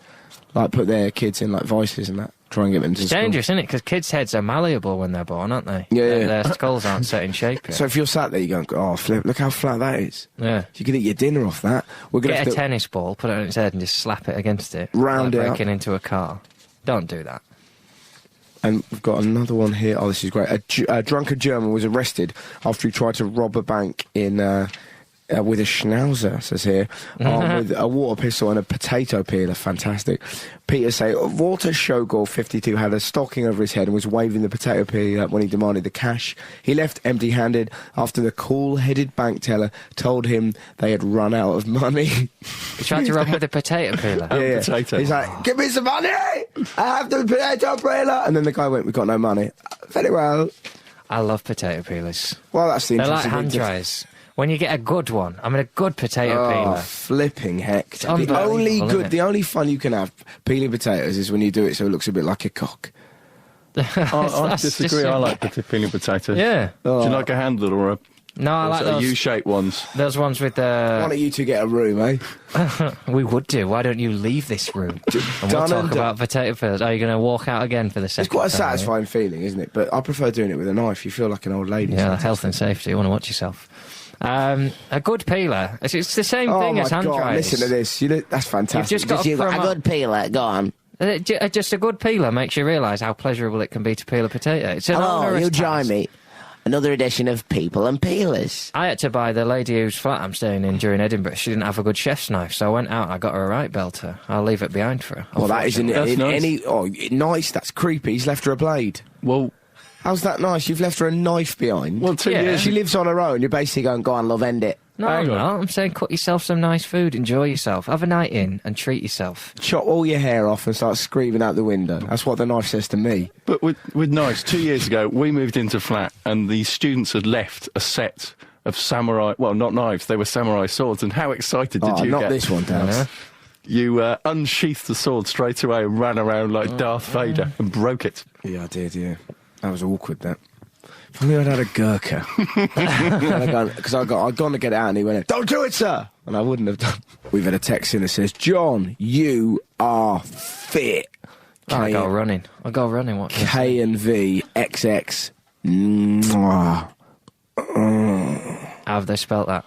like put their kids in like vices and that, try and get them to It's school? dangerous, isn't it? Because kids' heads are malleable when they're born, aren't they? Yeah, Their, yeah. their skulls aren't set in shape yet. So if you're sat there, you go, oh, flip, look how flat that is. Yeah. You could eat your dinner off that. We're gonna Get have a to tennis ball, put it on its head and just slap it against it. Round like it up. breaking into a car. Don't do that. And we've got another one here. Oh, this is great. A drunken German was arrested after he tried to rob a bank in with a schnauzer, says here, with a water pistol and a potato peeler. Fantastic. Peter say Walter Schogel, 52, had a stocking over his head and was waving the potato peeler when he demanded the cash. He left empty-handed after the cool-headed bank teller told him they had run out of money. You tried to rub with a potato peeler. Yeah. Potato. He's like, give me some money! I have the potato peeler! And then the guy went, we've got no money. Very well. I love potato peelers. Well, that's the They're like interesting hand thing. dryers. When you get a good one, I mean a good potato Oh, peeler. flipping heck. The unbelievable, only isn't good, it? the only fun you can have peeling potatoes is when you do it so it looks a bit like a cock. I That's disagree. just- I like peeling potatoes. Yeah. Oh. Do you like a handle or a No, I like those. U-shaped ones? Those ones with Why the. don't you two get a room, eh? We would do. Why don't you leave this room? And we'll done talk and done. about potato peelers. Are you going to walk out again for the second It's quite a time, are you? satisfying feeling, isn't it? But I prefer doing it with a knife. You feel like an old lady. Yeah, sometimes. health and safety. You want to watch yourself. A good peeler. It's the same Oh thing my as hand God, dryers. listen to this. You know, that's fantastic. You've just got to got a promote- good peeler. Go on. Just a good peeler makes you realise how pleasurable it can be to peel a potato. It's an onerous task. Another edition of People and Peelers. I had to buy the lady whose flat I'm staying in during Edinburgh. She didn't have a good chef's knife, so I went out and I got her a right belter. I'll leave it behind for her. Well, that isn't That's in nice. any. Oh, nice. That's creepy. He's left her a blade. Well, How's that nice? You've left her a knife behind. well, 2 Yeah. years. She lives on her own. You're basically going, go on, love, end it. No, Hang I'm on. not. I'm saying cook yourself some nice food, enjoy yourself, have a night in and treat yourself. Chop all your hair off and start screaming out the window. That's what the knife says to me. But with knives, 2 years ago, we moved into a flat and the students had left a set of samurai, well, not knives, they were samurai swords. And how excited did Oh, you not get? this one, Dad. Yeah. You unsheathed the sword straight away and ran around like Darth Vader and broke it. Yeah, I did, yeah. That was awkward, that. If only I'd had a Gurkha. Because I'd gone to get it out and he went, don't do it, sir! And I wouldn't have done. We've had a text in that says, John, you are fit. I go running. I go running. What? K and V XX. Mwah. How have they spelt that?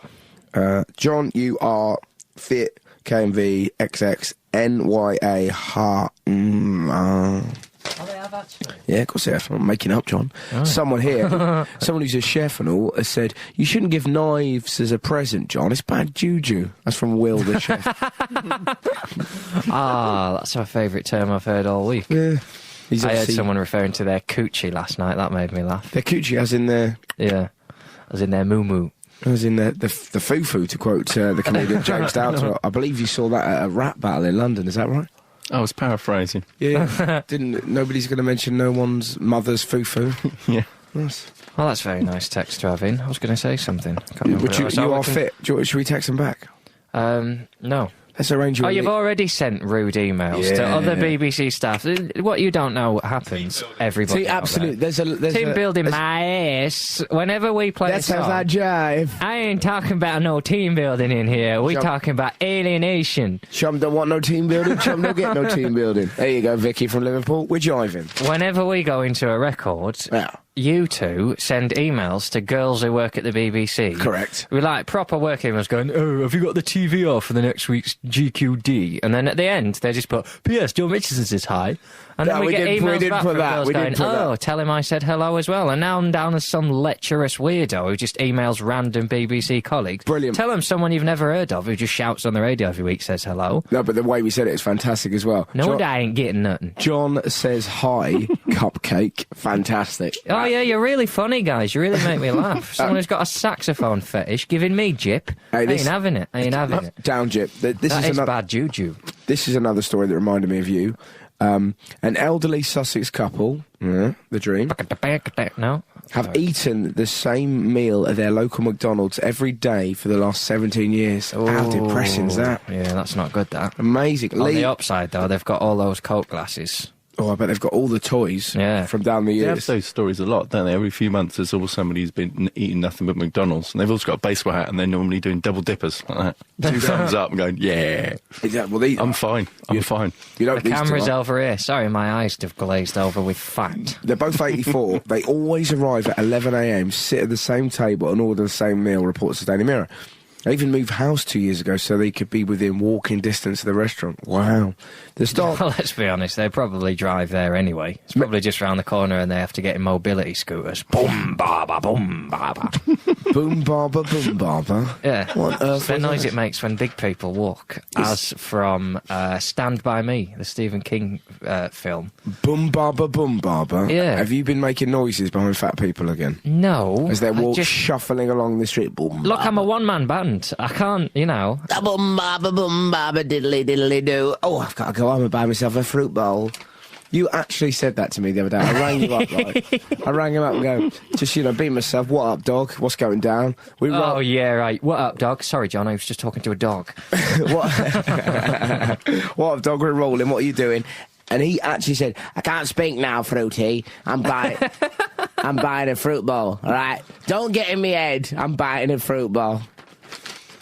John, you are fit. K and V XX NYA ha. Yeah, of course they have. I'm making up, John. Someone here, someone who's a chef and all, has said, you shouldn't give knives as a present, John. It's bad juju. That's from Will, the chef. That's my favourite term I've heard all week. Yeah. He's I heard obviously- someone referring to their coochie last night. That made me laugh. Their coochie, as in their... Yeah. As in their moo-moo. As in the foo-foo, to quote the comedian James Dowdeswell. I believe you saw that at a rap battle in London, is that right? I was paraphrasing. Yeah. Nobody's going to mention no one's mother's foo-foo. Yeah. Nice. Well, that's a very nice text to have in. I was going to say something. I can't remember But what it you was. Oh, we are can- fit. Should we text them back? No. Let's arrange you Oh, a you've li- already sent rude emails to Yeah. other BBC staff. What you don't know happens. Everybody. See, out absolutely. there. There's Team a, building my ass. Whenever we play a Let's have song, that jive. I ain't talking about no team building in here. We Jump. talking about alienation. Chum don't want no team building. Chum don't get no team building. There you go, Vicky from Liverpool. We're jiving. Whenever we go into a record, Yeah. you two send emails to girls who work at the BBC. Correct. We like proper work emails going, oh, have you got the TV off for the next week's GQD? And then at the end, they just put, P.S. Jon Richardson says hi. And then we get emails back from girls going, oh, tell him I said hello as well. And now I'm down as some lecherous weirdo who just emails random BBC colleagues. Brilliant. Tell them someone you've never heard of who just shouts on the radio every week says hello. No, but the way we said it is fantastic as well. No, I ain't getting nothing. John says hi, cupcake. Fantastic. Oh, yeah, you're really funny, guys. You really make me laugh. Someone who's got a saxophone fetish giving me jip. Hey, I ain't having it. I ain't having it. Down, Jip. This That is another, bad juju. This is another story that reminded me of you. An elderly Sussex couple, the dream, No? have eaten the same meal at their local McDonald's every day for the last 17 years. How depressing is that? Yeah, that's not good, that. Amazing. On the upside, though, they've got all those Coke glasses. Oh, I bet they've got all the toys Yeah. from down the They have years. those stories a lot, don't they? Every few months there's always somebody who's been eating nothing but McDonald's. And they've also got a baseball hat and they're normally doing double dippers like that. Two thumbs up and going, yeah, Exactly. Well, I'm fine. I'm fine. You don't The need to, camera's right? over here. Sorry, my eyes have glazed over with fat. They're both 84. They always arrive at 11 a.m, sit at the same table and order the same meal, reports the Daily Mirror. They even moved house 2 years ago so they could be within walking distance of the restaurant. Wow. The start... Well, let's be honest, they probably drive there anyway. It's probably just round the corner and they have to get in mobility scooters. Boom, baba, boom, baba. Boom barber, boom barber. Yeah. What on earth It's the was noise that? it makes when big people walk, as from Stand By Me, the Stephen King film. Boom barber. Yeah. Have you been making noises behind fat people again? No. As they're I just- shuffling along the street? Boom. Look, I'm a one-man band. I can't, you know. Boom barber, diddly diddly do. Oh, I've got to go home and buy myself a fruit bowl. You actually said that to me the other day. I rang you up, right? I rang him up and go, just, beat myself. What up, dog? What's going down? Oh, yeah, right. What up, dog? Sorry, John, I was just talking to a dog. What? What up, dog? We're rolling. What are you doing? And he actually said, I can't speak now, Fruity. I'm buying a fruit bowl, all right? Don't get in me head. I'm buying a fruit bowl.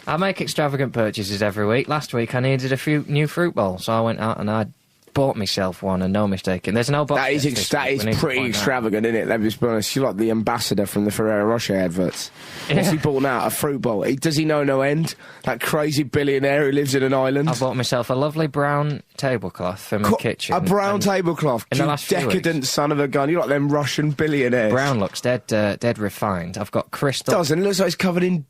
I make extravagant purchases every week. Last week I needed a few new fruit bowls, so I went out and I bought myself one, and no mistaking. There's no box. That is pretty extravagant, isn't it? Let me just be honest. You're like the ambassador from the Ferrero Rocher adverts. What's he bought now? A fruit bowl. Does he know no end? That crazy billionaire who lives in an island. I bought myself a lovely brown tablecloth for my kitchen. A brown tablecloth. in the You last few decadent weeks. son of a gun. You're like them Russian billionaires. Brown looks dead refined. I've got crystal Doesn't. It looks like it's covered in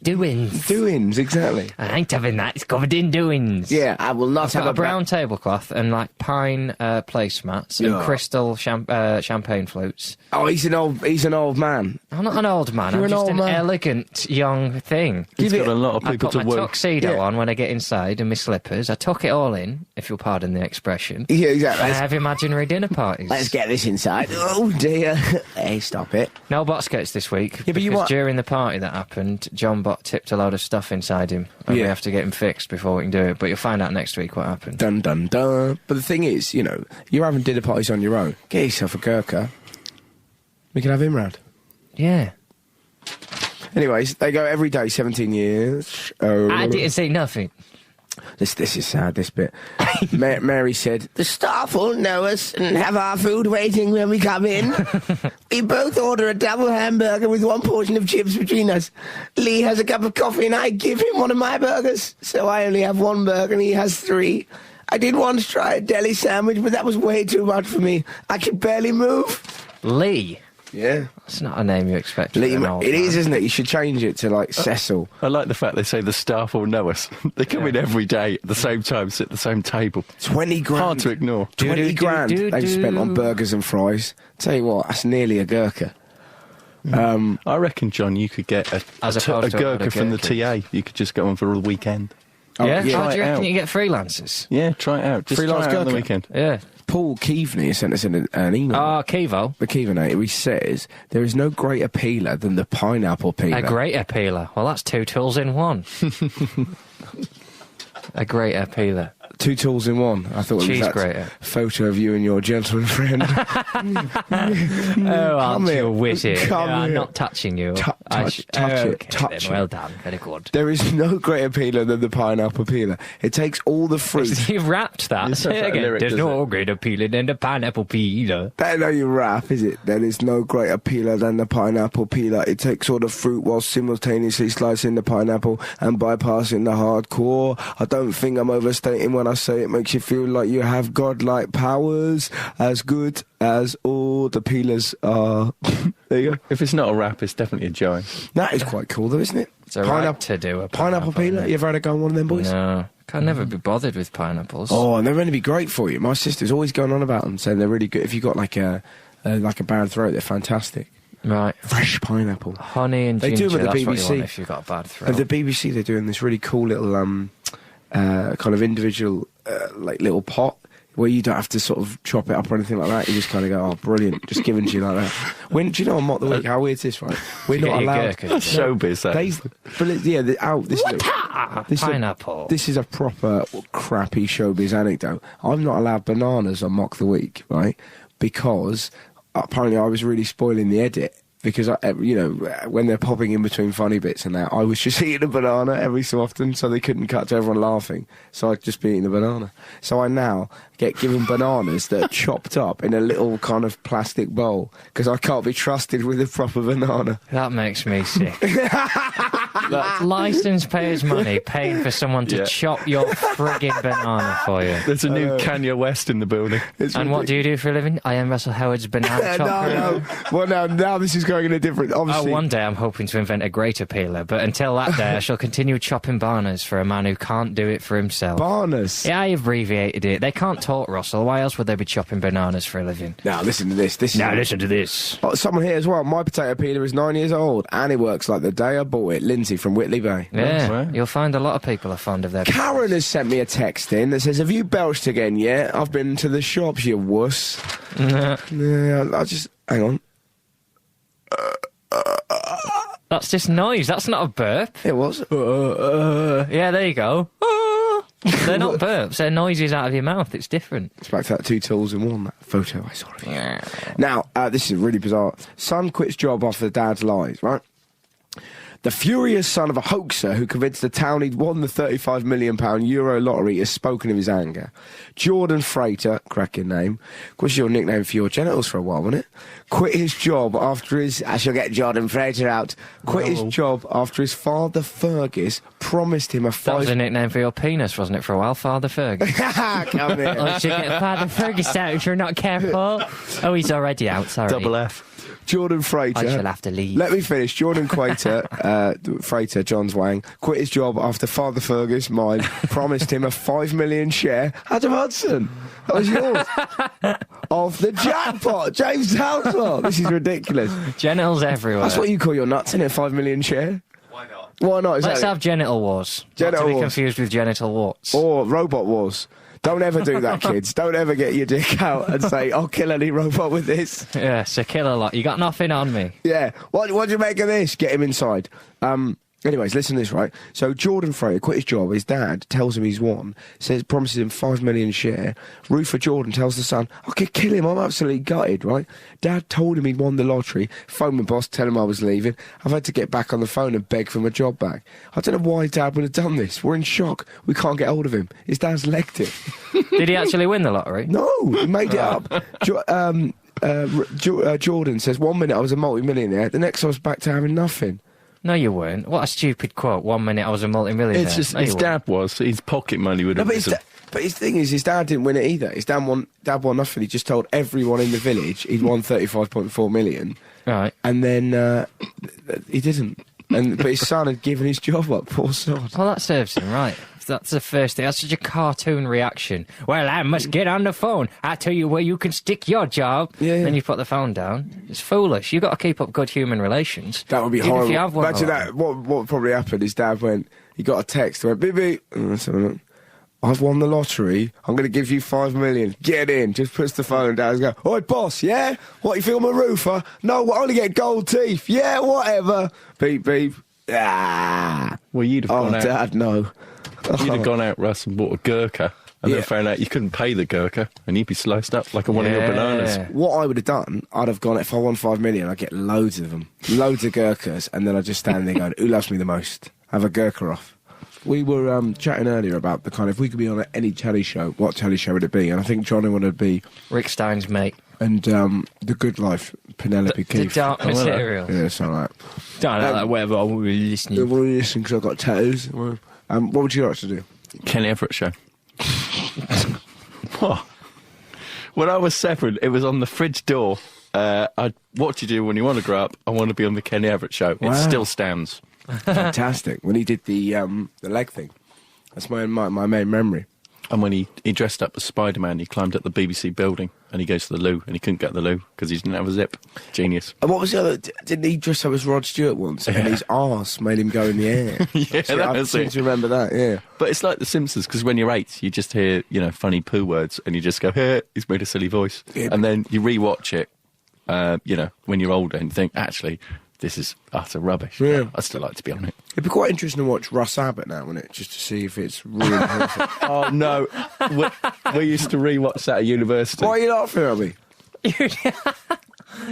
doings. doings, exactly. I ain't having that. It's covered in doings. Yeah, I will not I've have got a brown tablecloth and like pine placemats and Yeah. crystal champagne flutes. Oh, he's an old man. I'm not an old man. You're I'm an just old an man. elegant young thing. He's Give got it- a lot of I people put to my work. tuxedo Yeah. on when I get inside and my slippers. I tuck it all in, if you'll pardon the expression. Yeah, exactly. And I have imaginary dinner parties. Let's get this inside. Oh dear. Hey, stop it. No bot skirts this week. Yeah, but you because want- during the party that happened, John Bot tipped a load of stuff inside him, and we Yeah. have to get him fixed before we can do it. But you'll find out next week what happened. Dun dun dun. But the thing is, you're having dinner parties on your own. Get yourself a Gurkha. We can have him round. Yeah. Anyways, they go every day, 17 years. Oh, I didn't say nothing. This is sad, this bit. Mary said, the staff all know us and have our food waiting when we come in. We both order a double hamburger with one portion of chips between us. Lee has a cup of coffee and I give him one of my burgers. So I only have one burger and he has 3. I did once try a deli sandwich, but that was way too much for me. I could barely move. Lee. Yeah. That's not a name you expect. Lee, from an it old is, man. isn't it? You should change it to, like, Cecil. I like the fact they say the staff all know us. They come in every day at the same time, sit at the same table. 20 grand. Hard to ignore. 20 grand do, they've spent on burgers and fries. Tell you what, that's nearly a Gurkha. I reckon, John, you could get a opposed to a Gurkha from the Gurkha. TA. You could just go on for a weekend. Yeah? yeah. How do you Try it reckon out. you get freelancers? Yeah, try it out. Just Freelance try it out on the Gurkha. weekend. Yeah. Paul Keaveney has sent us an email. Oh, Kivo. The Keaveney, he says, there is no greater peeler than the pineapple peeler. A greater peeler. Well, that's 2 tools in one. A greater peeler. 2 tools in one. I thought it was Cheese that grater. photo of you and your gentleman friend. Oh, aren't you witty? Come I'm here. not touching you. Touch it. Okay, Touch then. it. Well done. Very good. There is no greater peeler than the pineapple peeler. It takes all the fruit. You rapped that. It sounds Say it like a again. lyric, There's doesn't no greater peeler than the pineapple peeler. That know you rap, is it? There is no greater peeler than the pineapple peeler. It takes all the fruit while simultaneously slicing the pineapple and bypassing the hardcore. I don't think I'm overstating when I say it makes you feel like you have godlike powers, as good as all the peelers are. There you go. If it's not a rap, it's definitely a joy. That is quite cool, though, isn't it? It's a right to do a pineapple peeler. isn't it? You ever had a go on one of them, boys? No. Can never be bothered with pineapples. Oh, and they're going to be great for you. My sister's always going on about them, saying they're really good. If you've got like a bad throat, they're fantastic. Right. Fresh pineapple. Honey and They ginger, do them at the that's what you want BBC. if you've got a bad throat. At the BBC, they're doing this really cool little kind of individual like little pot where you don't have to sort of chop it up or anything like that. You just kind of go, oh, brilliant, just giving to you like that. When do you know on Mock the Week? How weird is this, right? We're You not get your allowed. gherkin. Showbiz, that. But yeah, this Pineapple. This is a proper crappy showbiz anecdote. I'm not allowed bananas on Mock the Week, right? Because apparently I was really spoiling the edit. Because, when they're popping in between funny bits and that, I was just eating a banana every so often so they couldn't cut to everyone laughing. So I'd just be eating a banana. So I now get given bananas that are chopped up in a little kind of plastic bowl because I can't be trusted with a proper banana. That makes me sick. Licence payers' money paying for someone to chop your frigging banana for you. There's a new Kanye West in the building. And what do you do for a living? I am Russell Howard's banana chopper. No. Well, now this is going in a different... Obviously, One day I'm hoping to invent a greater peeler, but until that day I shall continue chopping bananas for a man who can't do it for himself. bananas. Yeah, I abbreviated it. They can't talk, Russell. Why else would they be chopping bananas for a living? Now listen to this. Now listen to this. Oh, someone here as well. My potato peeler is 9 years old and it works like the day I bought it. Lindsay from Whitley Bay. Yeah, Wow. you'll find a lot of people are fond of their... Karen has sent me a text in that says, have you belched again yet? I've been to the shops, you wuss. Yeah, I just... Hang on. That's just noise. That's not a burp. It was. Yeah, there you go. They're not burps. They're noises out of your mouth. It's different. It's back to that 2 tools in one, that photo I saw of you. Now, this is really bizarre. Son quits job after dad's lies, right? The furious son of a hoaxer who convinced the town he'd won the £35 million Euro lottery has spoken of his anger. Jordan Frater, cracking name, was your nickname for your genitals for a while, wasn't it? Quit his job after his... I shall get Jordan Frater out. Quit his job after his father Fergus promised him a That was a nickname for your penis, wasn't it, for a while? Father Fergus. Come here. Oh, you should get Father Fergus out if you're not careful. Oh, he's already out, sorry. Double F. Jordan Frater. I shall have to leave. Let me finish. Jordan Frater, John's Wang, quit his job after Father Fergus, mine, promised him a 5 million share. Adam Hudson, that was yours. Of the jackpot, James Townsville. This is ridiculous. Genitals everywhere. That's what you call your nuts, isn't it? 5 million share? Why not? Why not? Let's Exactly. have genital wars. Genital Not to be wars. confused with genital warts. Or robot wars. Don't ever do that, kids. Don't ever get your dick out and say, I'll kill any robot with this. Yeah, so kill a lot. You got nothing on me. Yeah. What do you make of this? Get him inside. Anyways, listen to this, right? So Jordan Frater quit his job. His dad tells him he's won. Promises him 5 million share. Ruther Jordan tells the son, I could kill him. I'm absolutely gutted, right? Dad told him he'd won the lottery. Phoned my boss, tell him I was leaving. I've had to get back on the phone and beg for my job back. I don't know why Dad would have done this. We're in shock. We can't get hold of him. His dad's legged it. Did he actually win the lottery? No, he made it up. Jordan says, 1 minute I was a multi-millionaire. The next I was back to having nothing. No, you weren't. What a stupid quote. 1 minute I was a multi-millionaire. It's just No, you his weren't. dad was. His pocket money would No, have been. but his thing is, his dad didn't win it either. His dad won nothing. He just told everyone in the village he'd won 35.4 million, Right. and then he didn't. But his son had given his job up. Poor sod. Well, that serves him right. That's the first thing. That's such a cartoon reaction. Well, I must get on the phone. I'll tell you where you can stick your job. Yeah. Then you put the phone down. It's foolish. You've got to keep up good human relations. That would be Even horrible. If you have one Imagine that. What probably happened? His dad he got a text. Went beep beep. I've won the lottery. I'm going to give you 5 million. Get in. Just puts the phone down and goes, oi, boss, yeah? What, you feel my roofer? No, I only get gold teeth. Yeah, whatever. Beep, beep. Ah. Well, you'd have Oh, gone out. Dad, no. You'd have gone out, Russ, and bought a Gurkha And then found out you couldn't pay the Gurkha, and he'd be sliced up like one of your bananas. What I would have done, I'd have gone, if I won 5 million, I'd get loads of them. Loads of Gurkhas, and then I'd just stand there going, who loves me the most? Have a Gurkha off. We were chatting earlier about the kind of, if we could be on any telly show, what telly show would it be? And I think Johnny wanted to be... Rick Stein's mate. And The Good Life, Penelope Keith. The Dark Material. Yeah, something like that. Don't know, like whatever, I won't be listening. I won't be listening because I've got tattoos. What would you like to do? Ken Everett show. What? When I was 7, it was on the fridge door. What do you do when you want to grow up? I want to be on the Ken Everett show. Wow. It still stands. Fantastic. When he did the leg thing. That's my main memory. And when he dressed up as Spider-Man, he climbed up the BBC building and he goes to the loo and he couldn't get the loo because he didn't have a zip. Genius. And what was the other? Didn't he dress up as Rod Stewart once? And his arse made him go in the air. I seem to remember that, yeah. But it's like The Simpsons, because when you're 8, you just hear, funny poo words and you just go, hey, he's made a silly voice. Yeah. And then you re-watch it, when you're older and think, actually, this is utter rubbish. Yeah. I'd still like to be on it. It'd be quite interesting to watch Russ Abbott now, wouldn't it? Just to see if it's really perfect. Oh, no. We used to re-watch that at university. Why are you laughing at me?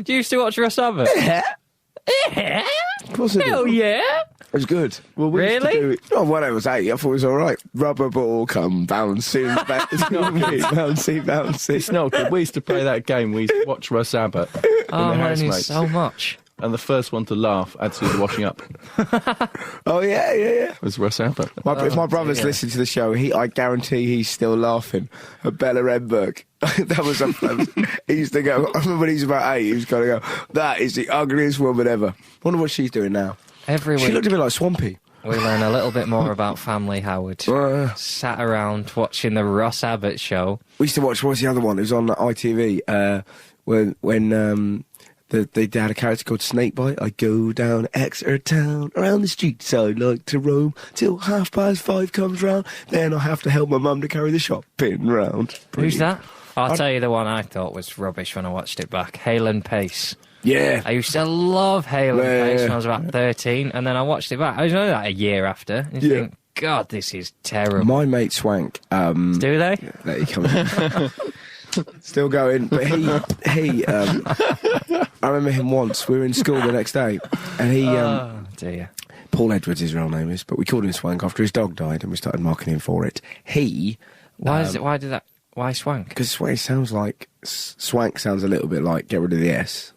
Do you used to watch Russ Abbott? Yeah. Of course I did. Hell yeah. It was good. Well, really? When I was 8, I thought it was all right. Rubber ball come bouncing back. Bouncy. It's not good. We used to play that game. We used to watch Russ Abbott. Oh, man, so much. And the first one to laugh, absolutely washing up. Oh, yeah. Was Russ Abbott. If my brother's listening to the show, I guarantee he's still laughing at Bella Edberg. He used to go, I remember when he was about 8, he was going to go, that is the ugliest woman ever. Wonder what she's doing now. Every week. She looked a bit like Swampy. We learn a little bit more about Family Howard. Sat around watching the Russ Abbott show. We used to watch, what was the other one? It was on ITV, when they had a character called Snakebite. I go down Exeter town, around the streets I like to roam, till 5:30 comes round, then I have to help my mum to carry the shopping round. Who's that? I'll tell you the one I thought was rubbish when I watched it back. Hale and Pace. Yeah. I used to love Hale and Pace when I was about 13, and then I watched it back. I was only like a year after, and you think, God, this is terrible. My mate Swank. Do they? Let you come in. Still going, but he I remember him once. We were in school the next day, and he oh dear. Paul Edwards, his real name is, but we called him Swank after his dog died, and we started mocking him for it. Why Swank? Because Swank sounds like Swank sounds a little bit like get rid of the S.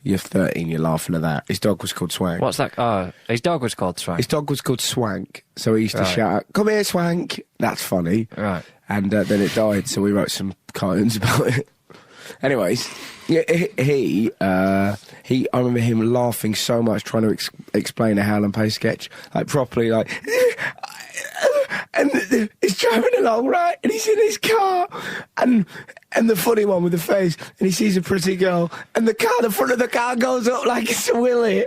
You're 13, you're laughing at that. His dog was called Swank. What's that? Oh, his dog was called Swank. His dog was called Swank, so he used to shout out, "Come here, Swank." That's funny. Right. And then it died, so we wrote some cartoons about it. Anyways, I remember him laughing so much trying to explain a Howland Pace sketch, like properly, like, and he's driving along, right, and he's in his car, and the funny one with the face, and he sees a pretty girl, and the front of the car goes up like it's a willy.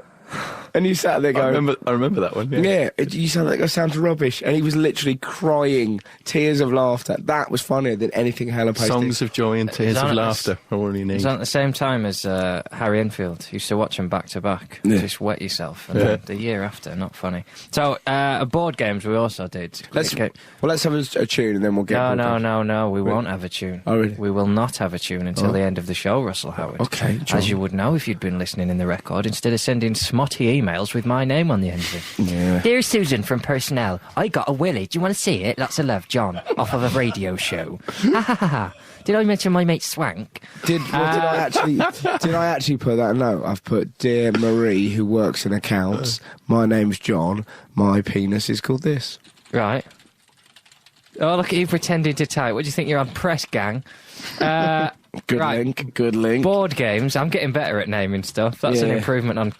And you sat there going... I remember that one, you sound like it sounds rubbish. And he was literally crying, tears of laughter. That was funnier than anything Helen Pace Songs of joy and tears of laughter are all you need. It was at the same time as Harry Enfield. Used to watch them back to back. Just wet yourself. And then the year after, not funny. So, board games we also did. Let's have a tune and then we'll get... No, we won't have a tune. Oh, really? We will not have a tune until the end of the show, Russell Howard. Okay, John. As you would know if you'd been listening in the record, instead of sending smutty emails with my name on the end of it. Yeah. Dear Susan from Personnel, I got a willy. Do you want to see it? Lots of love, John. Off of a radio show. Ha ha ha ha. Did I mention my mate Swank? Did I actually put that? No, I've put Dear Marie, who works in accounts. My name's John. My penis is called this. Right. Oh, look at you pretending to type. What do you think you're on, press gang? Good link. Board games. I'm getting better at naming stuff. That's an improvement on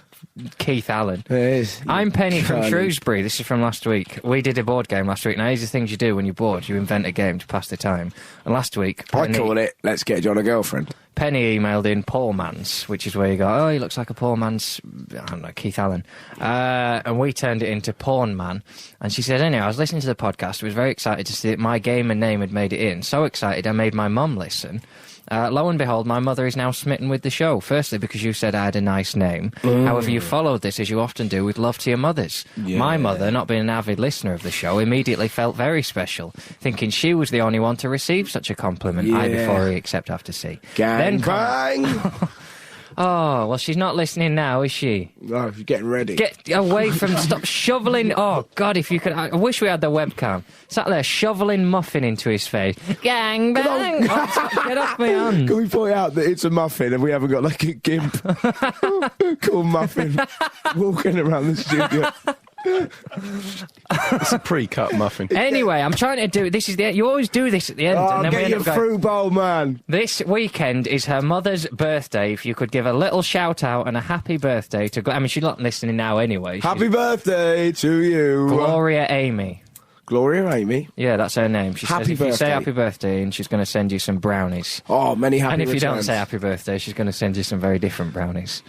Keith Allen. It is. I'm Penny from Shrewsbury. This is from last week. We did a board game last week. Now, these are things you do when you're bored. You invent a game to pass the time. And last week... I call it, let's get John a girlfriend. Penny emailed in Poor Man's, which is where you go, oh, he looks like a poor man's, I don't know, Keith Allen. And we turned it into Porn Man. And she said, anyway, I was listening to the podcast. I was very excited to see that my game and name had made it in. So excited, I made my mum listen. Lo and behold, my mother is now smitten with the show. Firstly, because you said I had a nice name. However, you followed this, as you often do, with love to your mothers. Yeah. My mother, not being an avid listener of the show, immediately felt very special, thinking she was the only one to receive such a compliment. I before he except after C. Gang bang! Oh, well, she's not listening now, is she? Oh, you're getting ready. Get away from... Stop shoveling... Oh, God, if you could... I wish we had the webcam. Sat there shoveling muffin into his face. Gang bang! Get off my hand. Can we point out that it's a muffin and we haven't got like a gimp called Muffin walking around the studio? It's a pre-cut muffin. Anyway, I'm trying to do... This is the... You always do this at the end. Oh, and then we get end your up going, fruit bowl, man. This weekend is her mother's birthday. If you could give a little shout-out and a happy birthday to... I mean, she's not listening now anyway. Happy birthday to you. Gloria Amy. Gloria Amy. Yeah, that's her name. She Happy says if you say birthday. happy birthday, and she's going to send you some brownies. Oh, many happy And if you don't returns. say happy birthday, she's going to send you some very different brownies.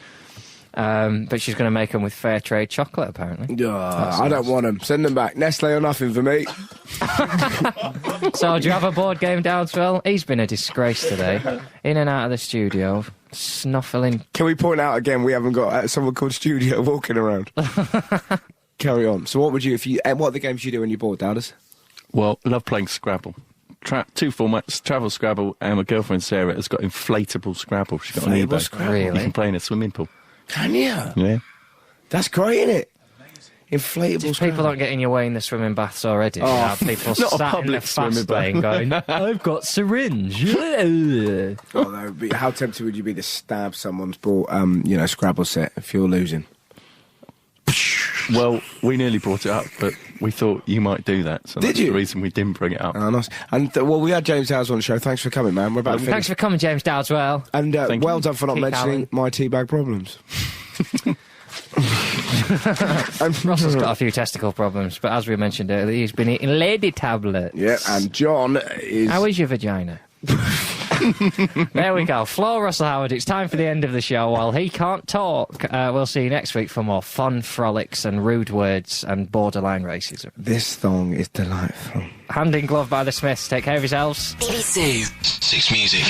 But she's going to make them with fair trade chocolate, apparently. I don't want them. Send them back. Nestle or nothing for me. So, do you have a board game, Dowdswell? He's been a disgrace today. In and out of the studio, snuffling. Can we point out again we haven't got someone called Studio walking around? Carry on. So what would you, what are the games you do when you're bored, Dowders? Well, love playing Scrabble. Two formats, travel Scrabble, and my girlfriend Sarah has got inflatable Scrabble. She's got an Inflatable eBay. Scrabble? You Really? can play in a swimming pool. Can you? Yeah. That's great, isn't it? Inflatable If people don't get in your way in the swimming baths already. Oh, You have people not a sat in the public swimming fast bath. lane going, I've got syringe. Oh, that would be, how tempted would you be to stab someone's bought, Scrabble set if you're losing? Well, we nearly brought it up, but we thought you might do that. So Did that's you? the reason we didn't bring it up. Oh, nice. And, we had James Howes on the show. Thanks for coming, man. We're about to finish. Thanks for coming, James Dowdswell. And Thank well you. done for not Keep mentioning going. my teabag problems. Russell's got a few testicle problems, but as we mentioned earlier, he's been eating lady tablets. Yeah, and John is... How is your vagina? There we go. Flo Russell Howard, it's time for the end of the show. While he can't talk, we'll see you next week for more fun frolics and rude words and borderline racism. This song is delightful. Hand in glove by the Smiths. Take care of yourselves. BBC Six Music.